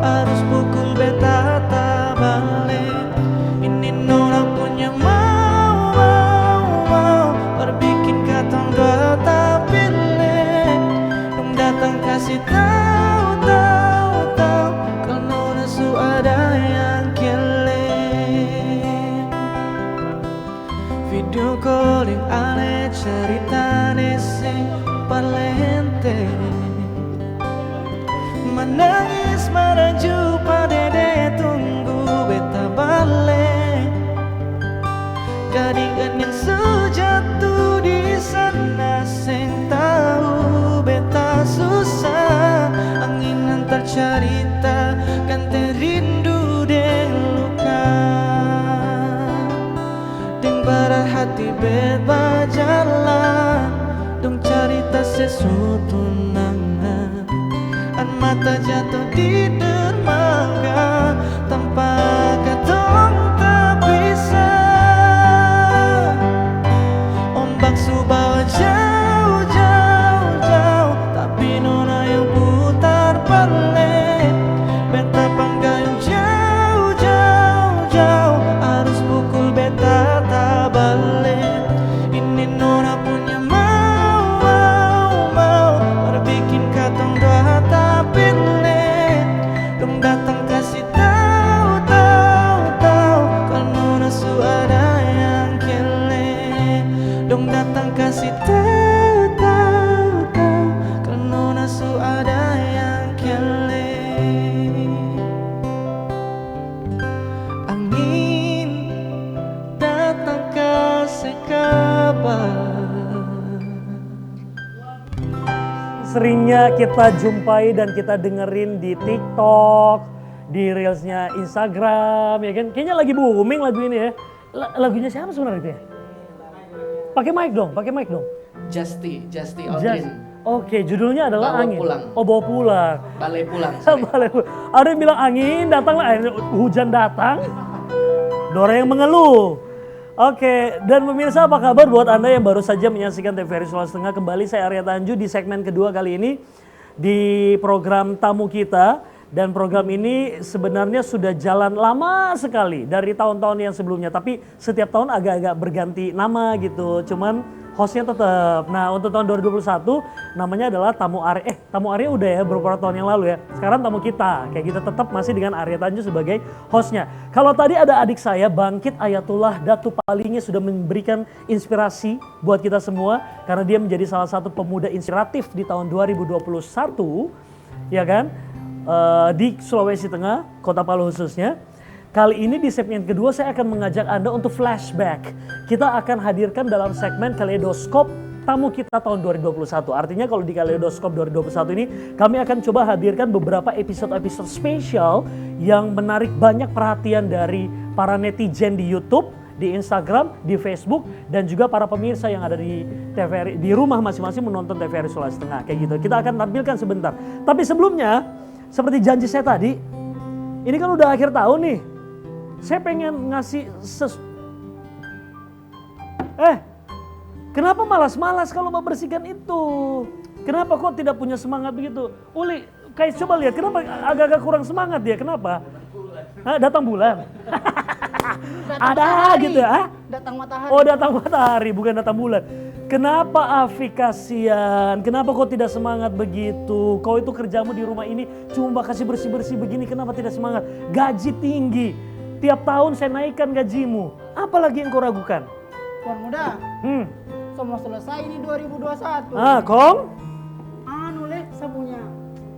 arus pukul beta tak balik. Video calling aneh ceritane sing palente menangis menuju pada tunggu beta balik gadingan yang sejatuh di sana sing tahu beta susah angin antar cerita kan terindu deng luka deng barat hati beta jalan dong cerita sesuatu nangan an mata jatuh di dermaga tanpa katong tak bisa ombak subawa jauh jauh jauh tapi nona yang putar balik beta panggayung jauh jauh jauh harus pukul beta tak balik ini nona punya mau berbikin katong doa tak pilih dong datang kasih tahu kalau nona su ada yang kele dong datang kasih tahu kalau nona su ada yang kele angin datang kasih kabar. Seringnya kita jumpai dan kita dengerin di TikTok, di Reelsnya Instagram, ya kan? Kayaknya lagi booming lagu ini ya. Lagunya siapa sebenarnya itu ya? Pakai mic dong. Justy Just- Aldrin. Oke, judulnya adalah Bawa Angin. pulang. Oh, bawa pulang. Balai pulang. sorry. Balai pulang. Ada yang bilang angin datang lah, hujan datang. Dora yang mengeluh. Oke, dan pemirsa apa kabar buat Anda yang baru saja menyaksikan TVRI Sulawesi Tengah. Kembali saya Arya Tanju di segmen kedua kali ini di program tamu kita. Dan program ini sebenarnya sudah jalan lama sekali dari tahun-tahun yang sebelumnya. Tapi setiap tahun agak-agak berganti nama gitu. Cuman hostnya tetap. Nah untuk tahun 2021 namanya adalah Tamu Arya. Tamu Arya udah ya beberapa tahun yang lalu ya. Sekarang tamu kita. Kayak gitu tetap masih dengan Arya Tanju sebagai hostnya. Kalau tadi ada adik saya Bangkit Ayatullah Datu Palingnya sudah memberikan inspirasi buat kita semua. Karena dia menjadi salah satu pemuda inspiratif di tahun 2021. Ya kan? Di Sulawesi Tengah, Kota Palu khususnya. Kali ini di segmen kedua saya akan mengajak Anda untuk flashback. Kita akan hadirkan dalam segmen Kaleidoskop tamu kita tahun 2021. Artinya kalau di Kaleidoskop 2021 ini kami akan coba hadirkan beberapa episode-episode spesial yang menarik banyak perhatian dari para netizen di YouTube, di Instagram, di Facebook, dan juga para pemirsa yang ada di TVRI, di rumah masing-masing menonton TVRI Sulawesi Tengah. Kayak gitu. Kita akan tampilkan sebentar. Tapi sebelumnya, seperti janji saya tadi, ini kan udah akhir tahun nih. Saya pengen ngasih kenapa malas-malas kalau membersihkan itu? Kenapa kok tidak punya semangat begitu? Uli, kayak coba lihat, kenapa agak-agak kurang semangat dia? Kenapa? Datang bulan. Ada matahari. gitu ya? Datang matahari. Oh datang matahari, bukan datang bulan. Kenapa Afik kasihan? Kenapa kau tidak semangat begitu? Kau itu kerjamu di rumah ini cuma kasih bersih-bersih begini, kenapa tidak semangat? Gaji tinggi, tiap tahun saya naikkan gajimu. Apalagi yang kau ragukan? Tuan muda, semua selesai ini 2021. Kong? Anu leh, saya punya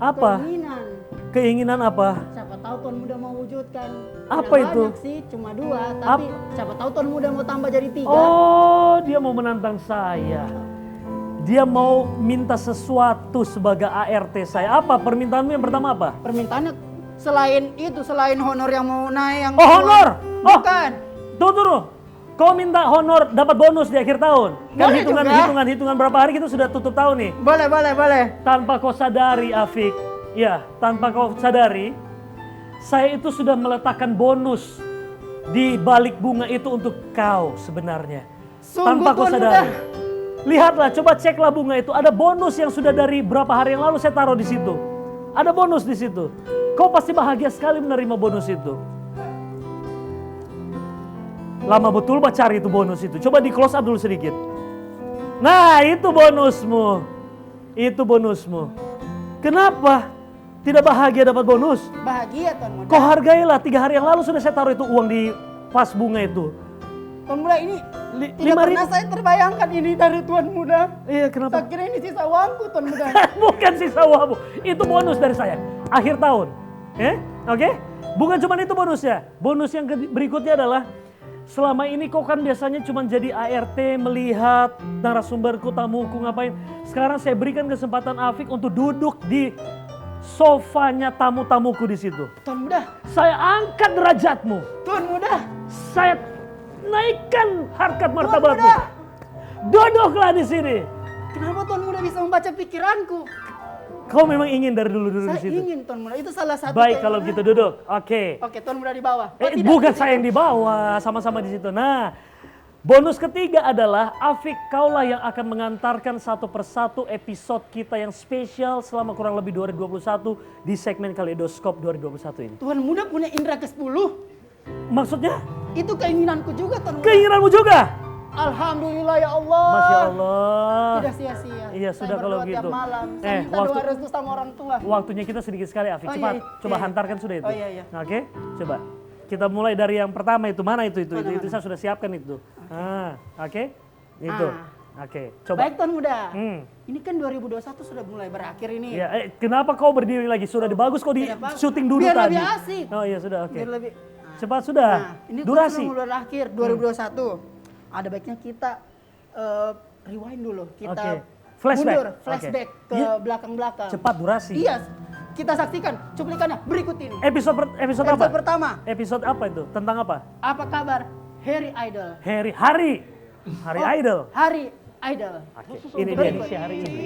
Apa? keinginan. Keinginan apa? Siapa tahu Tuan muda mau wujudkan. Apa Tidak itu? banyak sih, cuma 2. Tapi siapa tahu Tuan muda mau tambah jadi 3. Oh, dia mau menantang saya. Dia mau minta sesuatu sebagai ART saya. Apa permintaanmu yang pertama apa? Permintaannya selain itu, selain honor yang mau naik yang Oh, honor! Oh, Bukan. Tunggu. Kau minta honor dapat bonus di akhir tahun. Kan Boleh juga. hitungan berapa hari kita sudah tutup tahun nih. Boleh. Tanpa kau sadari Afik, ya tanpa kau sadari, saya itu sudah meletakkan bonus di balik bunga itu untuk kau sebenarnya. Sungguh, Tanpa kau Tuan sadari. muda. Lihatlah, coba ceklah bunga itu. Ada bonus yang sudah dari berapa hari yang lalu saya taruh di situ. Ada bonus di situ. Kau pasti bahagia sekali menerima bonus itu. Lama betul Pak cari itu bonus itu. Coba di close up dulu sedikit. Nah itu bonusmu. Itu bonusmu. Kenapa tidak bahagia dapat bonus? Bahagia Tuan muda. Kau hargailah, 3 hari yang lalu sudah saya taruh itu uang di vas bunga itu. Tuan Muda ini tidak 5.000. pernah saya terbayangkan ini dari Tuan Muda. Iya, kenapa? Saya kira ini sisa uangku Tuan Muda. Bukan sisa uangmu, itu bonus dari saya. Akhir tahun. Oke? Bukan cuma itu bonusnya. Bonus yang berikutnya adalah selama ini kau kan biasanya cuma jadi ART melihat narasumberku, tamuku ngapain. Sekarang saya berikan kesempatan Afik untuk duduk di sofanya tamu-tamuku di situ. Tuan Muda, Saya angkat derajatmu. Tuan Muda, Saya naikkan harkat martabatmu. Muda. Duduklah di sini. kenapa Tuan Muda bisa membaca pikiranku? Kau memang ingin dari dulu di Saya situ. ingin Tuan Muda, itu salah satu. Baik kalau keinginan. gitu duduk. Oke. Oke, Tuan Muda di bawah. Oh, tidak, Bukan tidak. saya yang di bawah, sama-sama di situ. Nah, bonus ketiga adalah Afik, kaulah yang akan mengantarkan satu persatu episode kita yang spesial selama kurang lebih 2021 di segmen Kaleidoskop 2021 ini. Tuan Muda punya indera ke-10. Maksudnya Itu keinginanku juga Tuan Muda. keinginanmu juga? Alhamdulillah ya Allah. Masya Allah. Tidak sia-sia. Iya, Saya sudah kalau berdoa tiap gitu. malam. Saya minta doa restu sama orang tua. Waktunya kita sedikit sekali, Afik. Oh, Cepat, iya, coba iya. hantarkan sudah itu. Oh, iya, iya. Oke, coba. Kita mulai dari yang pertama itu. Mana itu? Itu Mana? saya sudah siapkan itu. Oke. Itu. Oke, coba. Baik Tuan Muda. Ini kan 2021 sudah mulai berakhir ini. Ya, kenapa kau berdiri lagi? Sudah bagus kau di Tidak apa. syuting dulu Biar tadi. lebih asik. Oh iya sudah, oke. Biar lebih. Cepat sudah. Ini kan Durasi. sudah mulai berakhir 2021. Ada baiknya kita rewind dulu. Kita Oke. Flashback. mundur, Oke. flashback ke Iya. belakang-belakang. Cepat durasi. Iya. Kita saksikan cuplikannya berikut ini. Episode Episode apa? pertama. Episode apa itu? Tentang apa? Apa kabar Harry Idol? Hari Idol. Hari Idol. Oke, ini dia nih si hari ini.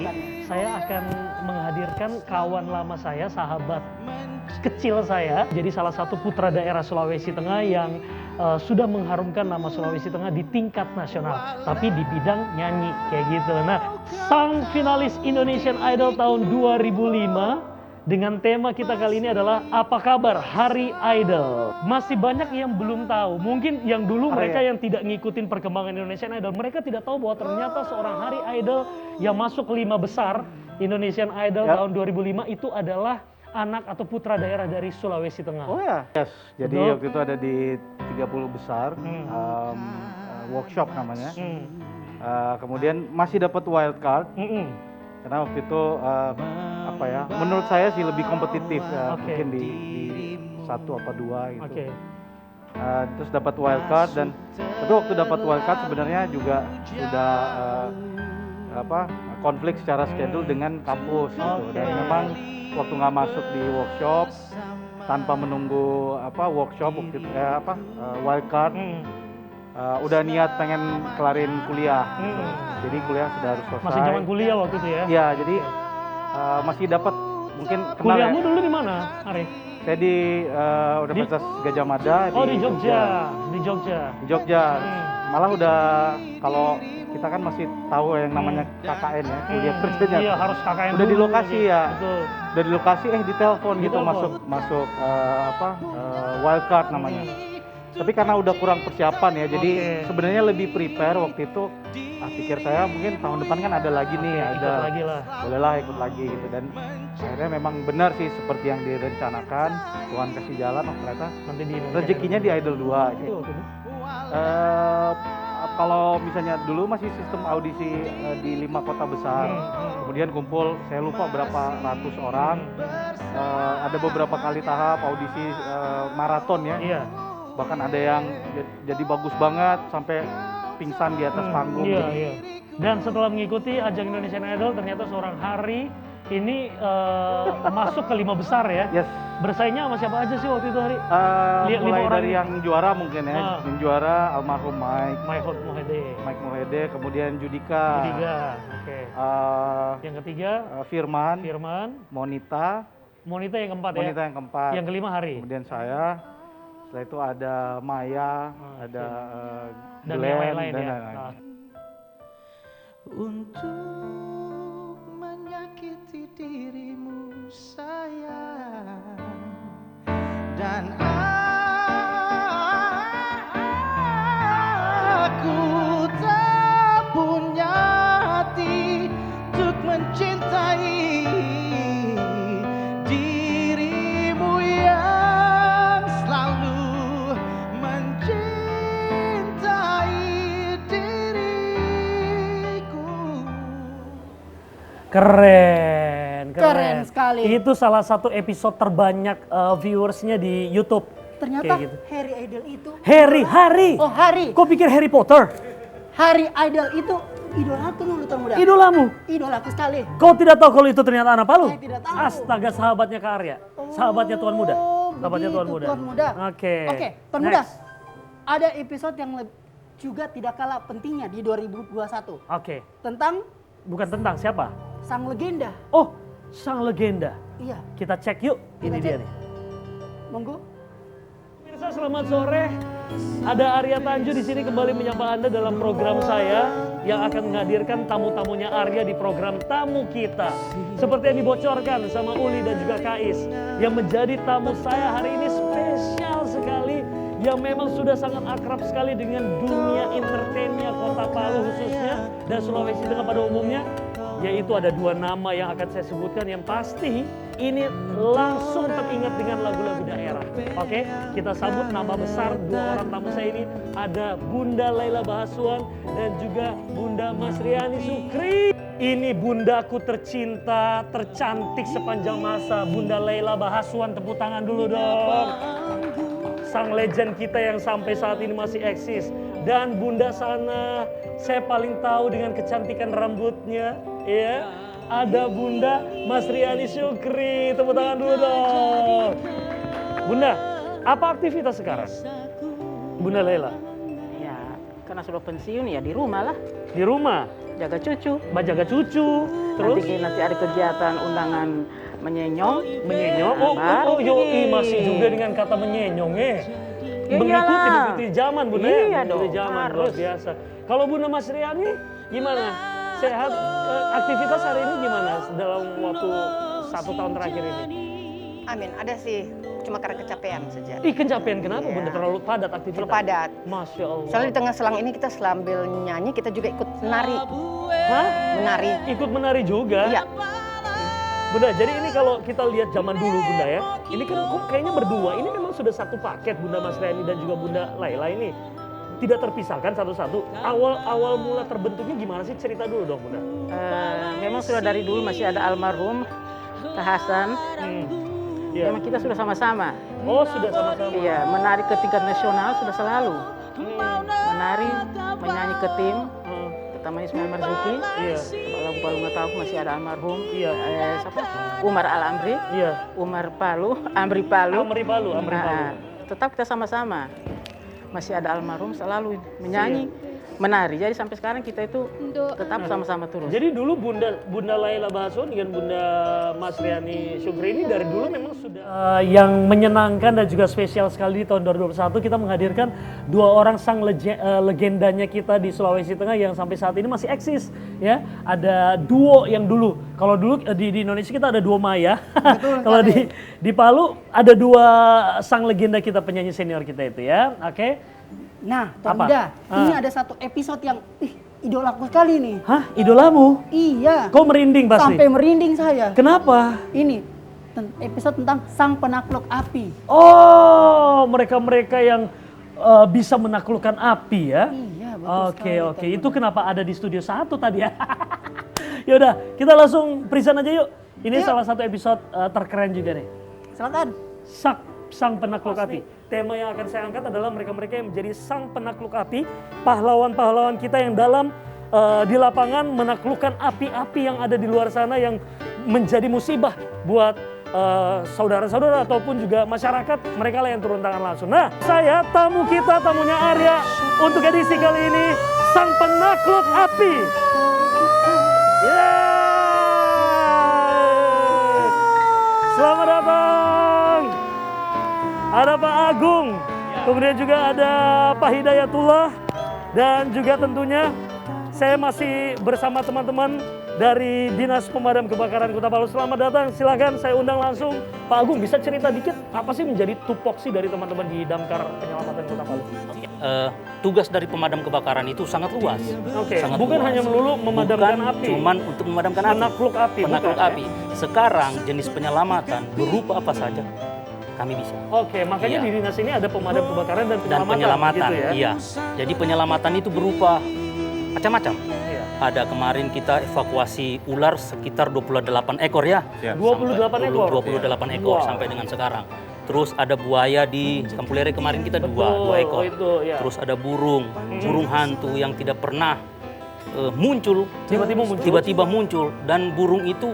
Saya akan menghadirkan kawan lama saya, sahabat kecil saya. Jadi salah satu putra daerah Sulawesi Tengah yang sudah mengharumkan nama Sulawesi Tengah di tingkat nasional. Tapi di bidang nyanyi kayak gitu. Nah, sang finalis Indonesian Idol tahun 2005 dengan tema kita kali ini adalah apa kabar Hari Idol. Masih banyak yang belum tahu. Mungkin yang dulu mereka yang tidak ngikutin perkembangan Indonesian Idol, mereka tidak tahu bahwa ternyata seorang Hari Idol yang masuk 5 besar Indonesian Idol tahun 2005 itu adalah anak atau putra daerah dari Sulawesi Tengah. Oh ya, yes. Jadi Betul. waktu itu ada di 30 besar, workshop namanya. Kemudian masih dapat wild card, karena waktu itu apa ya? Menurut saya sih lebih kompetitif, Oke. mungkin di 1 apa 2 gitu. Oke. Terus dapat wild card dan tapi waktu dapat wild card sebenarnya juga sudah konflik secara schedule dengan kampus gitu. Dan memang waktu nggak masuk di workshop tanpa menunggu workshop waktu itu, wild card udah niat pengen kelarin kuliah gitu. Jadi kuliah sudah harus selesai. Masih zaman kuliah waktu itu ya? Iya, jadi masih dapat mungkin kenal Kuliahmu ya. dulu di mana, Ari? Saya di Universitas Gajah Mada Oh di Jogja. Di Jogja. Di Jogja. Malah udah kalau kita kan masih tahu yang namanya KKN ya, kuliah kerjanya. Iya harus KKN Udah di dulu lokasi nih. ya. Betul. Udah di lokasi ditelepon gitu Ditelepon. masuk wildcard namanya. Tapi karena udah kurang persiapan ya, jadi Oke. sebenarnya lebih prepare waktu itu. Pikir saya mungkin tahun depan kan ada lagi nih, Ikut ada lagi lah. bolehlah ikut lagi gitu. Dan akhirnya memang benar sih seperti yang direncanakan, Tuhan kasih jalan, ternyata Nanti di Indonesia. rezekinya di Idol 2 Itu gitu. waktu itu. Kalau misalnya dulu masih sistem audisi di 5 kota besar, kemudian kumpul saya lupa berapa ratus orang, ada beberapa kali tahap audisi maraton ya, Iya. bahkan ada yang jadi bagus banget sampai pingsan di atas panggung. Iya, Jadi, iya. Dan setelah mengikuti ajang Indonesian Idol, ternyata seorang Hari ini masuk ke 5 besar ya. yes. Bersaingnya sama siapa aja sih waktu itu, Hari? Lima Mulai orang dari ini. yang juara mungkin ya, yang juara almarhum Mike Mohede. Mike Mohede, kemudian Judika, Ketiga, oke. Yang ketiga, Firman, Monita yang keempat ya. yang keempat, Yang kelima Hari. kemudian saya. Setelah itu ada Maya, ada Dan Glenn, yang lain-lain dan ya. lain-lain. Untuk menyakiti dirimu sayang, dan aku tak punya hati untuk mencintai dirimu yang selalu mencintai. Keren. Keren sekali. Itu salah satu episode terbanyak viewersnya di YouTube. Ternyata Kayak gitu. Harry Idol itu. Hari. Oh Harry. Kok pikir Harry Potter? Harry Idol itu idolaku dulu Tuan Muda. Idolamu. Idolaku sekali. Kau tidak tahu kalau itu ternyata anak Palu? Saya tidak tahu. Astaga, sahabatnya Kak Arya. Sahabatnya Tuan Muda. Sahabatnya Tuan begitu, Muda. Tuan Muda. Oke. Oke, Tuan Muda. Next. Ada episode yang juga tidak kalah pentingnya di 2021 Oke. tentang Bukan tentang siapa? sang legenda. Oh, sang legenda. Iya, Kita cek yuk. Kita Ini cek. dia nih. monggo. Pemirsa, selamat sore. Ada Arya Tanju di sini kembali menyapa Anda dalam program saya yang akan menghadirkan tamu-tamunya Arya di program Tamu Kita. Seperti yang dibocorkan sama Uli dan juga Kais. Yang menjadi tamu saya hari ini spesial sekali. Yang memang sudah sangat akrab sekali dengan dunia entertainnya Kota Palu khususnya dan Sulawesi Tengah pada umumnya. Yaitu ada dua nama yang akan saya sebutkan yang pasti ini langsung teringat dengan lagu-lagu daerah. Oke, kita sambut nama besar dua orang tamu saya ini. Ada Bunda Laila Bahasuan dan juga Bunda Masriani Sukri. Ini bundaku tercinta, tercantik sepanjang masa. Bunda Laila Bahasuan, tepuk tangan dulu dong. Sang legend kita yang sampai saat ini masih eksis. Dan Bunda sana, saya paling tahu dengan kecantikan rambutnya, ya. Ada Bunda Masriani Sukri, tepuk tangan dulu dong. Bunda, apa aktivitas sekarang? Bunda Laila, Ya, karena sudah pensiun ya di rumah lah, di rumah, jaga cucu. jaga cucu, terus Nanti ada kegiatan undangan menyenyong. menyenyong. Masih juga dengan kata menyenyong, Ya mengikuti zaman Bunda, ya? Iya Mengikuti dong, zaman, luar harus. biasa. Kalau Bunda Masriani gimana? Sehat? Aktivitas hari ini gimana dalam waktu 1 tahun terakhir ini? Amin, ada sih, cuma karena kecapean saja. Ih, kecapean kenapa Iya. Bunda? Terlalu padat aktivitas? Terlalu padat. Masya Allah. Soalnya di tengah selang ini kita sambil nyanyi, kita juga ikut menari. Hah? Menari. Ikut menari juga? Iya. Bunda, jadi ini kalau kita lihat zaman dulu Bunda ya, ini kan kok kayaknya berdua, ini memang sudah satu paket Bunda Masriani dan juga Bunda Laila ini. Tidak terpisahkan satu-satu. Awal mula terbentuknya gimana sih? Cerita dulu dong Bunda. Memang sudah dari dulu masih ada almarhum Kak Hasan. Iya. Memang kita sudah sama-sama. Oh, sudah sama-sama. Iya, menari ke tingkat nasional sudah selalu. Menari, menyanyi ke tim. Pertama Ismail Marzuki. Iya. Kalau Palu nggak tahu masih ada almarhum. Iya. Siapa? Umar Al Amri. Iya. Umar Palu, Amri Palu. Amri Palu. Nah, tetap kita sama-sama. Masih ada almarhum selalu menyanyi, menari. Jadi sampai sekarang kita itu tetap sama-sama terus. Jadi dulu Bunda Laila Bahasuan dengan Bunda Masriani Sukri ini dari dulu memang sudah yang menyenangkan dan juga spesial sekali di tahun 2021 kita menghadirkan dua orang sang legendanya kita di Sulawesi Tengah yang sampai saat ini masih eksis ya. Ada duo yang dulu. Kalau dulu di Indonesia kita ada duo Maya. Kalau di Palu ada dua sang legenda kita penyanyi senior kita itu ya. Oke. Nah, Tuan Apa? Muda, ini ada satu episode yang idolaku sekali nih. Hah? Idolamu? Iya. Kau merinding pasti? Sampai merinding saya. Kenapa? Ini episode tentang sang penakluk api. Oh, mereka-mereka yang bisa menaklukkan api ya? Iya, betul sekali. Oke. Itu kenapa ada di studio 1 tadi ya? Yaudah, kita langsung present aja yuk. Ini salah satu episode terkeren juga nih. Silakan. Sang penakluk api. Tema yang akan saya angkat adalah mereka-mereka yang menjadi sang penakluk api, pahlawan-pahlawan kita yang dalam di lapangan menaklukkan api-api yang ada di luar sana yang menjadi musibah buat saudara-saudara ataupun juga masyarakat. Mereka lah yang turun tangan langsung. Nah, saya tamu kita, tamunya Arya untuk edisi kali ini, sang penakluk api. Selamat datang. Ada Pak Agung, kemudian juga ada Pak Hidayatullah, dan juga tentunya saya masih bersama teman-teman dari Dinas Pemadam Kebakaran Kota Palu. Selamat datang, silakan saya undang langsung. Pak Agung, bisa cerita dikit apa sih menjadi tupoksi dari teman-teman di Damkar Penyelamatan Kota Palu? Tugas dari pemadam kebakaran itu sangat luas. Oke, Sangat bukan luas. hanya melulu memadamkan Bukan api. cuman untuk memadamkan api. Menakluk api, Menakluk bukan, api. Sekarang jenis penyelamatan berupa apa saja kami bisa. Oke, makanya Iya. di dinas ini ada pemadam kebakaran dan Dan penyelamatan, gitu ya? iya. Jadi penyelamatan itu berupa macam-macam. Iya. ada kemarin kita evakuasi ular sekitar 28 ekor ya. 28 ekor? 28 ekor sampai dengan sekarang. Terus ada buaya di Kampulere kemarin kita dua ekor. Itu, ya. Terus ada burung hantu yang tidak pernah muncul. Tiba-tiba muncul. Dan burung itu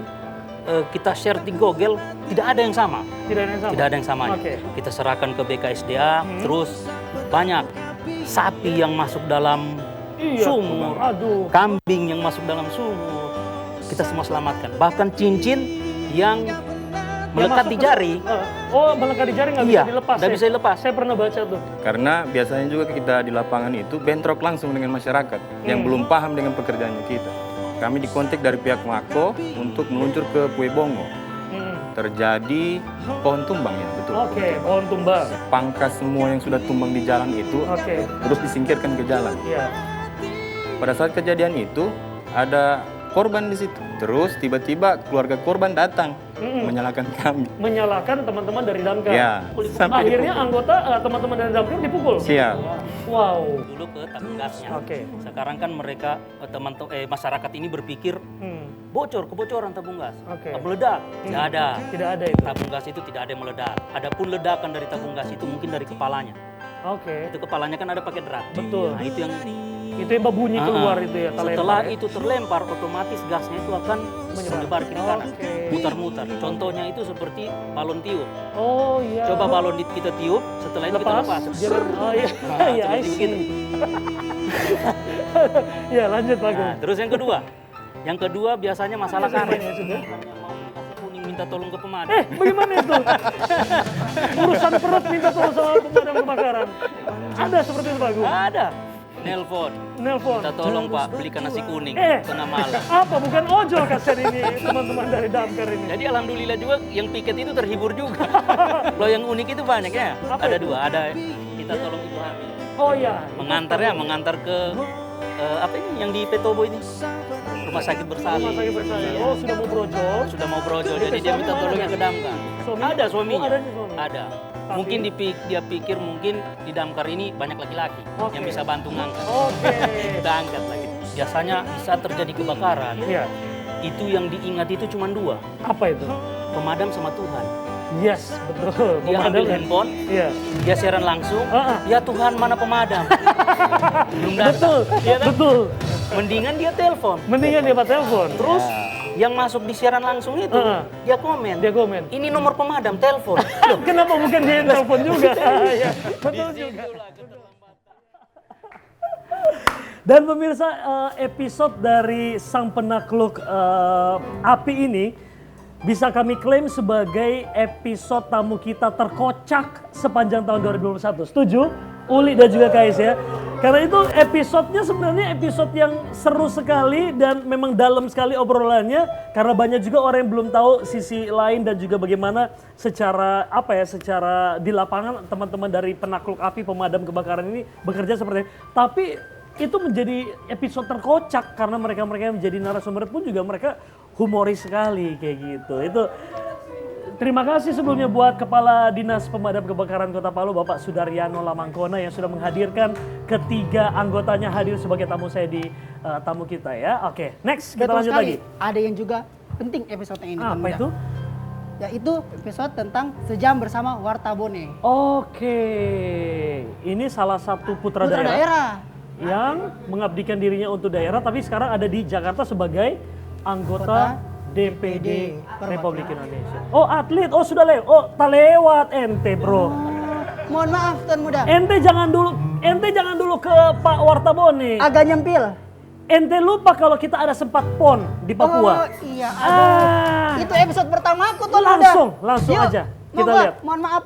kita share di Google, tidak ada yang sama. Tidak ada yang sama. Oke. Kita serahkan ke BKSDA, terus banyak sapi yang masuk dalam sumur, kambing yang masuk dalam sumur, kita semua selamatkan. Bahkan cincin yang melekat di jari. Melekat di jari nggak bisa dilepas. Nggak bisa dilepas. Saya pernah baca tuh. Karena biasanya juga kita di lapangan itu bentrok langsung dengan masyarakat yang belum paham dengan pekerjaannya kita. Kami dikontak dari pihak Mako untuk meluncur ke Puebongo. Terjadi pohon tumbang ya, betul. Pohon tumbang. Pangkas semua yang sudah tumbang di jalan itu, terus disingkirkan ke jalan. Pada saat kejadian itu ada korban di situ. Terus tiba-tiba keluarga korban datang menyalahkan kami. Menyalahkan teman-teman dari damkar. Ya. Akhirnya anggota teman-teman dari damkar dipukul. Siap. Wow. Dulu ke tabung gasnya. Sekarang kan mereka masyarakat ini berpikir kebocoran tabung gas. Meledak. Tidak ada. Tidak ada itu. Tabung gas itu tidak ada yang meledak. Adapun ledakan dari tabung gas itu mungkin dari kepalanya. Itu kepalanya kan ada pakai drat. Betul. Nah, itu yang berbunyi keluar itu ya. Setelah itu terlempar, otomatis gasnya itu akan menyebar kiri kanan, mutar-mutar. Contohnya itu seperti balon tiup. Coba balon kita tiup, setelah itu kita lepas. Iya, I see. Ya, lanjut Pak. Nah, terus yang kedua biasanya masalah karet. Kuning minta tolong ke pemadam. Bagaimana itu? Urusan perut minta tolong sama pemadam kebakaran. Ada seperti itu Pak Gung? Ada. Nelpon. Minta tolong Pak belikan nasi kuning tengah malam. Apa bukan ojol kasihan ini teman-teman dari damkar ini? Jadi alhamdulillah juga yang piket itu terhibur juga. Loh yang unik itu banyak ya. Ada dua, ada kita tolong ibu hamil. Mengantar ke yang di Petobo ini. Rumah sakit bersalin. Sudah mau brojol. Jadi dia minta tolongnya ke damkar. Ada suaminya. Ada. Mungkin dia pikir mungkin di damkar ini banyak laki-laki yang bisa bantu ngangkat. Kita angkat lagi. Biasanya di saat terjadi kebakaran, itu yang diingat itu cuma dua. Apa itu? Pemadam sama Tuhan. Yes, betul. Dia ambil handphone, dia siaran langsung. Ya Tuhan, mana pemadam? Belum datang. Betul. Mendingan dia telepon. Terus yang masuk di siaran langsung itu, dia komen. Ini nomor pemadam, telepon. Kenapa bukan dia yang telepon juga? Betul juga. Dan pemirsa, episode dari Sang Penakluk Api ini bisa kami klaim sebagai episode tamu kita terkocak sepanjang tahun 2021. Setuju? Uli dan juga Kais ya. Karena itu episodenya sebenarnya episode yang seru sekali dan memang dalam sekali obrolannya. Karena banyak juga orang yang belum tahu sisi lain dan juga bagaimana secara di lapangan teman-teman dari Penakluk Api pemadam kebakaran ini bekerja seperti ini. Tapi itu menjadi episode terkocak karena mereka-mereka yang menjadi narasumber pun juga mereka humoris sekali kayak gitu. Itu terima kasih sebelumnya buat Kepala Dinas Pemadam Kebakaran Kota Palu Bapak Sudaryano Lamangkona yang sudah menghadirkan ketiga anggotanya hadir sebagai tamu saya di tamu kita ya. Oke, next kita lanjut lagi. Ada yang juga penting episode ini. Apa itu? Yaitu episode tentang Sejam Bersama Warta Bone. Oke, ini salah satu putra daerah yang mengabdikan dirinya untuk daerah tapi sekarang ada di Jakarta sebagai anggota DPD Republik Indonesia. Oh atlet, sudah tak lewat ente bro. Mohon maaf Tuan Muda. Ente jangan dulu ke Pak Wartabone. Agak nyempil. Ente lupa kalau kita ada sempat PON di Papua. Iya. Itu episode pertama aku Tuan Muda. Langsung aja kita lihat. Mohon maaf.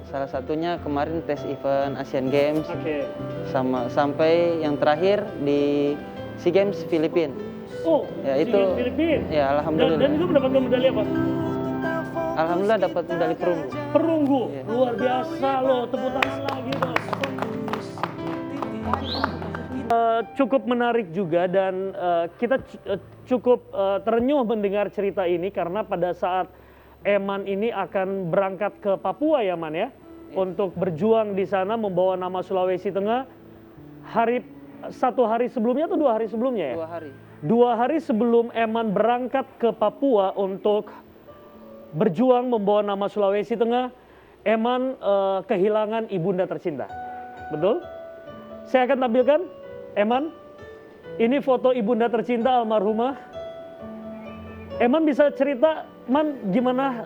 Salah satunya kemarin tes event Asian Games, sampai yang terakhir di SEA Games Filipina. Ya itu. Filipina. Ya alhamdulillah. Dan itu mendapatkan medali apa? Alhamdulillah dapat medali perunggu. Perunggu, ya. Luar biasa loh, tepuk tangan lagi dong. Cukup menarik juga dan kita cukup terenyuh mendengar cerita ini karena pada saat Eman ini akan berangkat ke Papua ya Man ya, untuk berjuang di sana membawa nama Sulawesi Tengah. Hari 1 hari sebelumnya atau 2 hari sebelumnya ya? 2 hari. 2 hari sebelum Eman berangkat ke Papua untuk berjuang membawa nama Sulawesi Tengah, Eman kehilangan ibunda tercinta. Betul? Saya akan tampilkan, Eman. Ini foto ibunda tercinta almarhumah. Eman bisa cerita, Man, gimana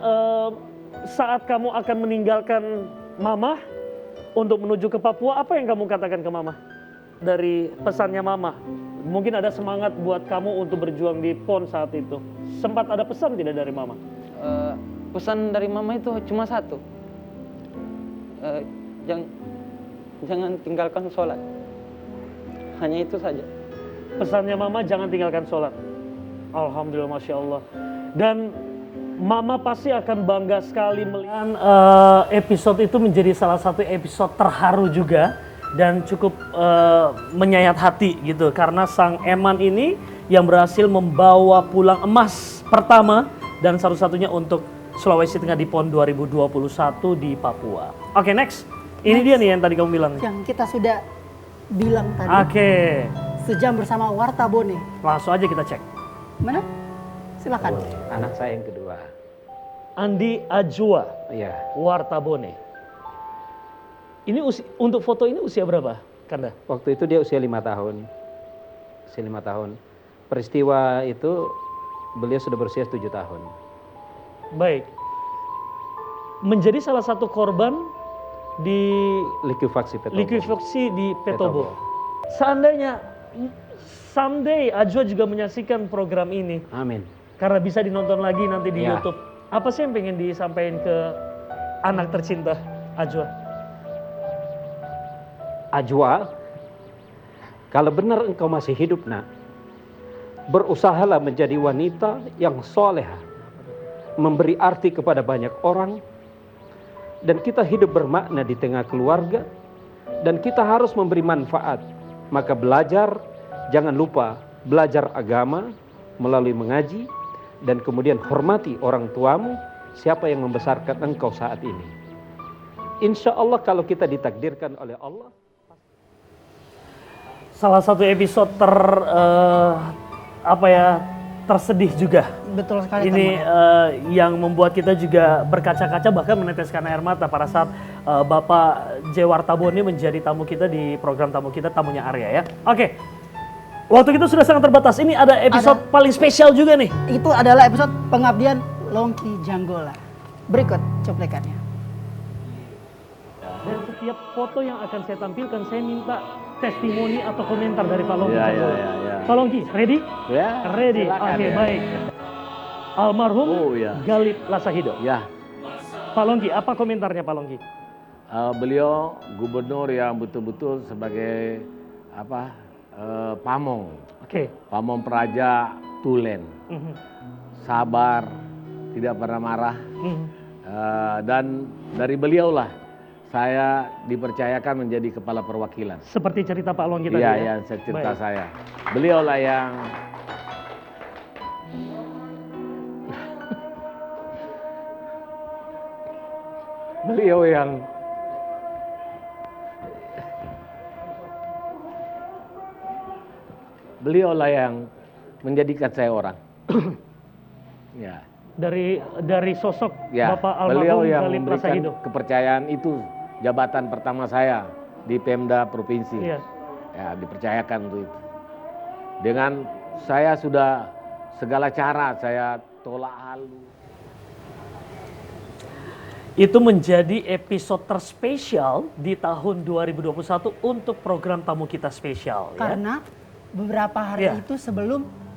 saat kamu akan meninggalkan Mama untuk menuju ke Papua, apa yang kamu katakan ke Mama? Dari pesannya Mama, mungkin ada semangat buat kamu untuk berjuang di PON saat itu. Sempat ada pesan tidak dari Mama? Pesan dari Mama itu cuma satu. Jangan tinggalkan sholat. Hanya itu saja. Pesannya Mama, jangan tinggalkan sholat. Alhamdulillah, Masya Allah. Dan Mama pasti akan bangga sekali melihat episode itu menjadi salah satu episode terharu juga dan cukup menyayat hati gitu, karena sang Eman ini yang berhasil membawa pulang emas pertama dan satu-satunya untuk Sulawesi Tengah di PON 2021 di Papua. Oke, next. Ini dia nih yang tadi kamu bilang. Yang kita sudah bilang tadi. Oke. Sejam bersama Warta Bone. Langsung aja kita cek. Mana? Silakan. Anak saya yang kedua. Andi Ajwa. Iya. Warta Bone. Ini untuk foto ini usia berapa, Kanda? Waktu itu dia usia 5 tahun. Usia 5 tahun. Peristiwa itu beliau sudah berusia 7 tahun. Baik. Menjadi salah satu korban di likuifaksi Petobo. Likuifaksi di Petobo. Seandainya someday Ajwa juga menyaksikan program ini. Amin. Karena bisa dinonton lagi nanti di Ya. YouTube. Apa sih yang pengen disampaikan ke anak tercinta Ajwa? Ajwa, kalau benar engkau masih hidup, nak, berusahalah menjadi wanita yang soleha, memberi arti kepada banyak orang, dan kita hidup bermakna di tengah keluarga, dan kita harus memberi manfaat. Maka belajar, jangan lupa belajar agama melalui mengaji, dan kemudian hormati orang tuamu, siapa yang membesarkan engkau saat ini. Insya Allah kalau kita ditakdirkan oleh Allah. Salah satu episode tersedih juga. Betul sekali. Ini yang membuat kita juga berkaca-kaca bahkan meneteskan air mata pada saat Bapak J. Warta Bone menjadi tamu kita di program tamu kita, tamunya Arya ya. Oke. Waktu kita sudah sangat terbatas. Ini ada episode paling spesial juga nih. Itu adalah episode pengabdian Longki Janggola. Berikut cuplikannya. Dan setiap foto yang akan saya tampilkan, saya minta testimoni atau komentar dari Pak Longki Janggola. Pak Longki, ready? Ya. Ready. Silakan, Oke, ya. baik. Almarhum Galip Lasahido. Ya. Pak Longki, apa komentarnya Pak Longki? Beliau gubernur yang betul-betul sebagai pamong. Oke. Pamong Praja Tulen. Sabar, tidak pernah marah. Dan dari beliaulah saya dipercayakan menjadi kepala perwakilan. Seperti cerita Pak Longki tadi Iya, ya? yang cerita Baik. saya. Beliaulah yang beliaulah yang menjadikan saya orang. Ya. Dari sosok Ya, Bapak beliau almarhum yang Galip memberikan Lasahido. kepercayaan itu jabatan pertama saya di Pemda Provinsi. Iya. Ya, dipercayakan untuk itu. Dengan saya sudah segala cara saya tolak halu. Itu menjadi episode terspesial di tahun 2021 untuk program tamu kita spesial. Karena beberapa hari itu sebelum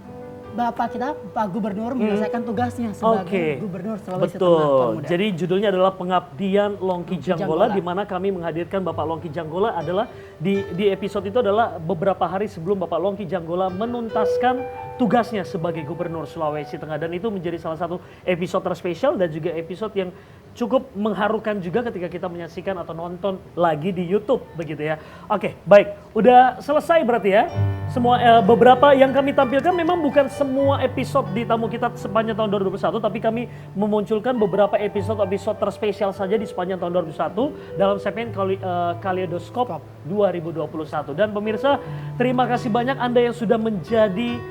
Bapak kita, Pak Gubernur menyelesaikan tugasnya sebagai Gubernur Sulawesi Tengah. Betul. Jadi judulnya adalah Pengabdian Longki Janggola, di mana kami menghadirkan Bapak Longki Janggola adalah di episode itu adalah beberapa hari sebelum Bapak Longki Janggola menuntaskan tugasnya sebagai Gubernur Sulawesi Tengah, dan itu menjadi salah satu episode terspesial dan juga episode yang cukup mengharukan juga ketika kita menyaksikan atau nonton lagi di YouTube begitu ya. Oke, baik. Udah selesai berarti ya. Semua beberapa yang kami tampilkan memang bukan semua episode di tamu kita sepanjang tahun 2021, tapi kami memunculkan beberapa episode terspesial saja di sepanjang tahun 2021 dalam segmen Kaleidoskop 2021. Dan pemirsa, terima kasih banyak Anda yang sudah menjadi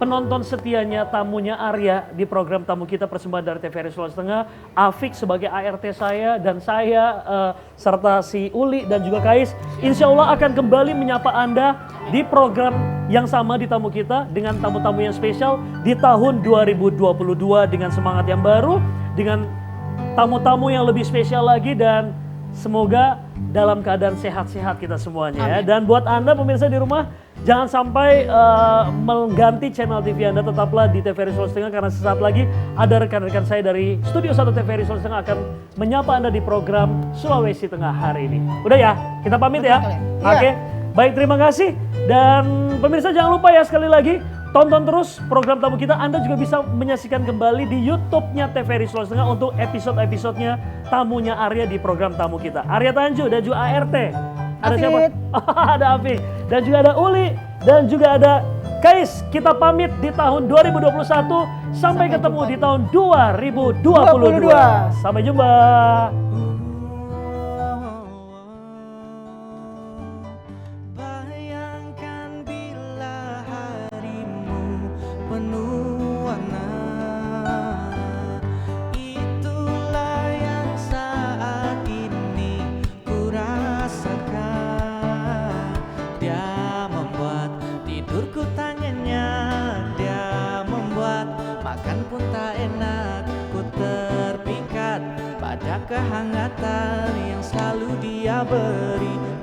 penonton setianya tamunya Arya di program tamu kita persembahan dari TVRI Sulawesi Tengah. Afik sebagai ART saya dan saya serta si Uli dan juga Kais, insya Allah akan kembali menyapa Anda di program yang sama di tamu kita dengan tamu-tamu yang spesial di tahun 2022 dengan semangat yang baru, dengan tamu-tamu yang lebih spesial lagi, dan semoga dalam keadaan sehat-sehat kita semuanya ya. Dan buat Anda pemirsa di rumah, jangan sampai mengganti channel TV Anda, tetaplah di TVRI Sulawesi Tengah karena sesaat lagi ada rekan-rekan saya dari Studio 1 TVRI Sulawesi Tengah akan menyapa Anda di program Sulawesi Tengah hari ini. Udah ya, kita pamit ya. Oke, baik, terima kasih. Dan pemirsa jangan lupa ya, sekali lagi tonton terus program tamu kita. Anda juga bisa menyaksikan kembali di YouTube-nya TVRI Sulawesi Tengah untuk episode-episodenya tamunya Arya di program tamu kita. Arya Tanju dan juga ART. Ada siapa? Ada Afik. Dan juga ada Uli. Dan juga ada Kais. Kita pamit di tahun 2021. Sampai ketemu di tahun 2022. Sampai jumpa. Kehangatan yang selalu dia beri.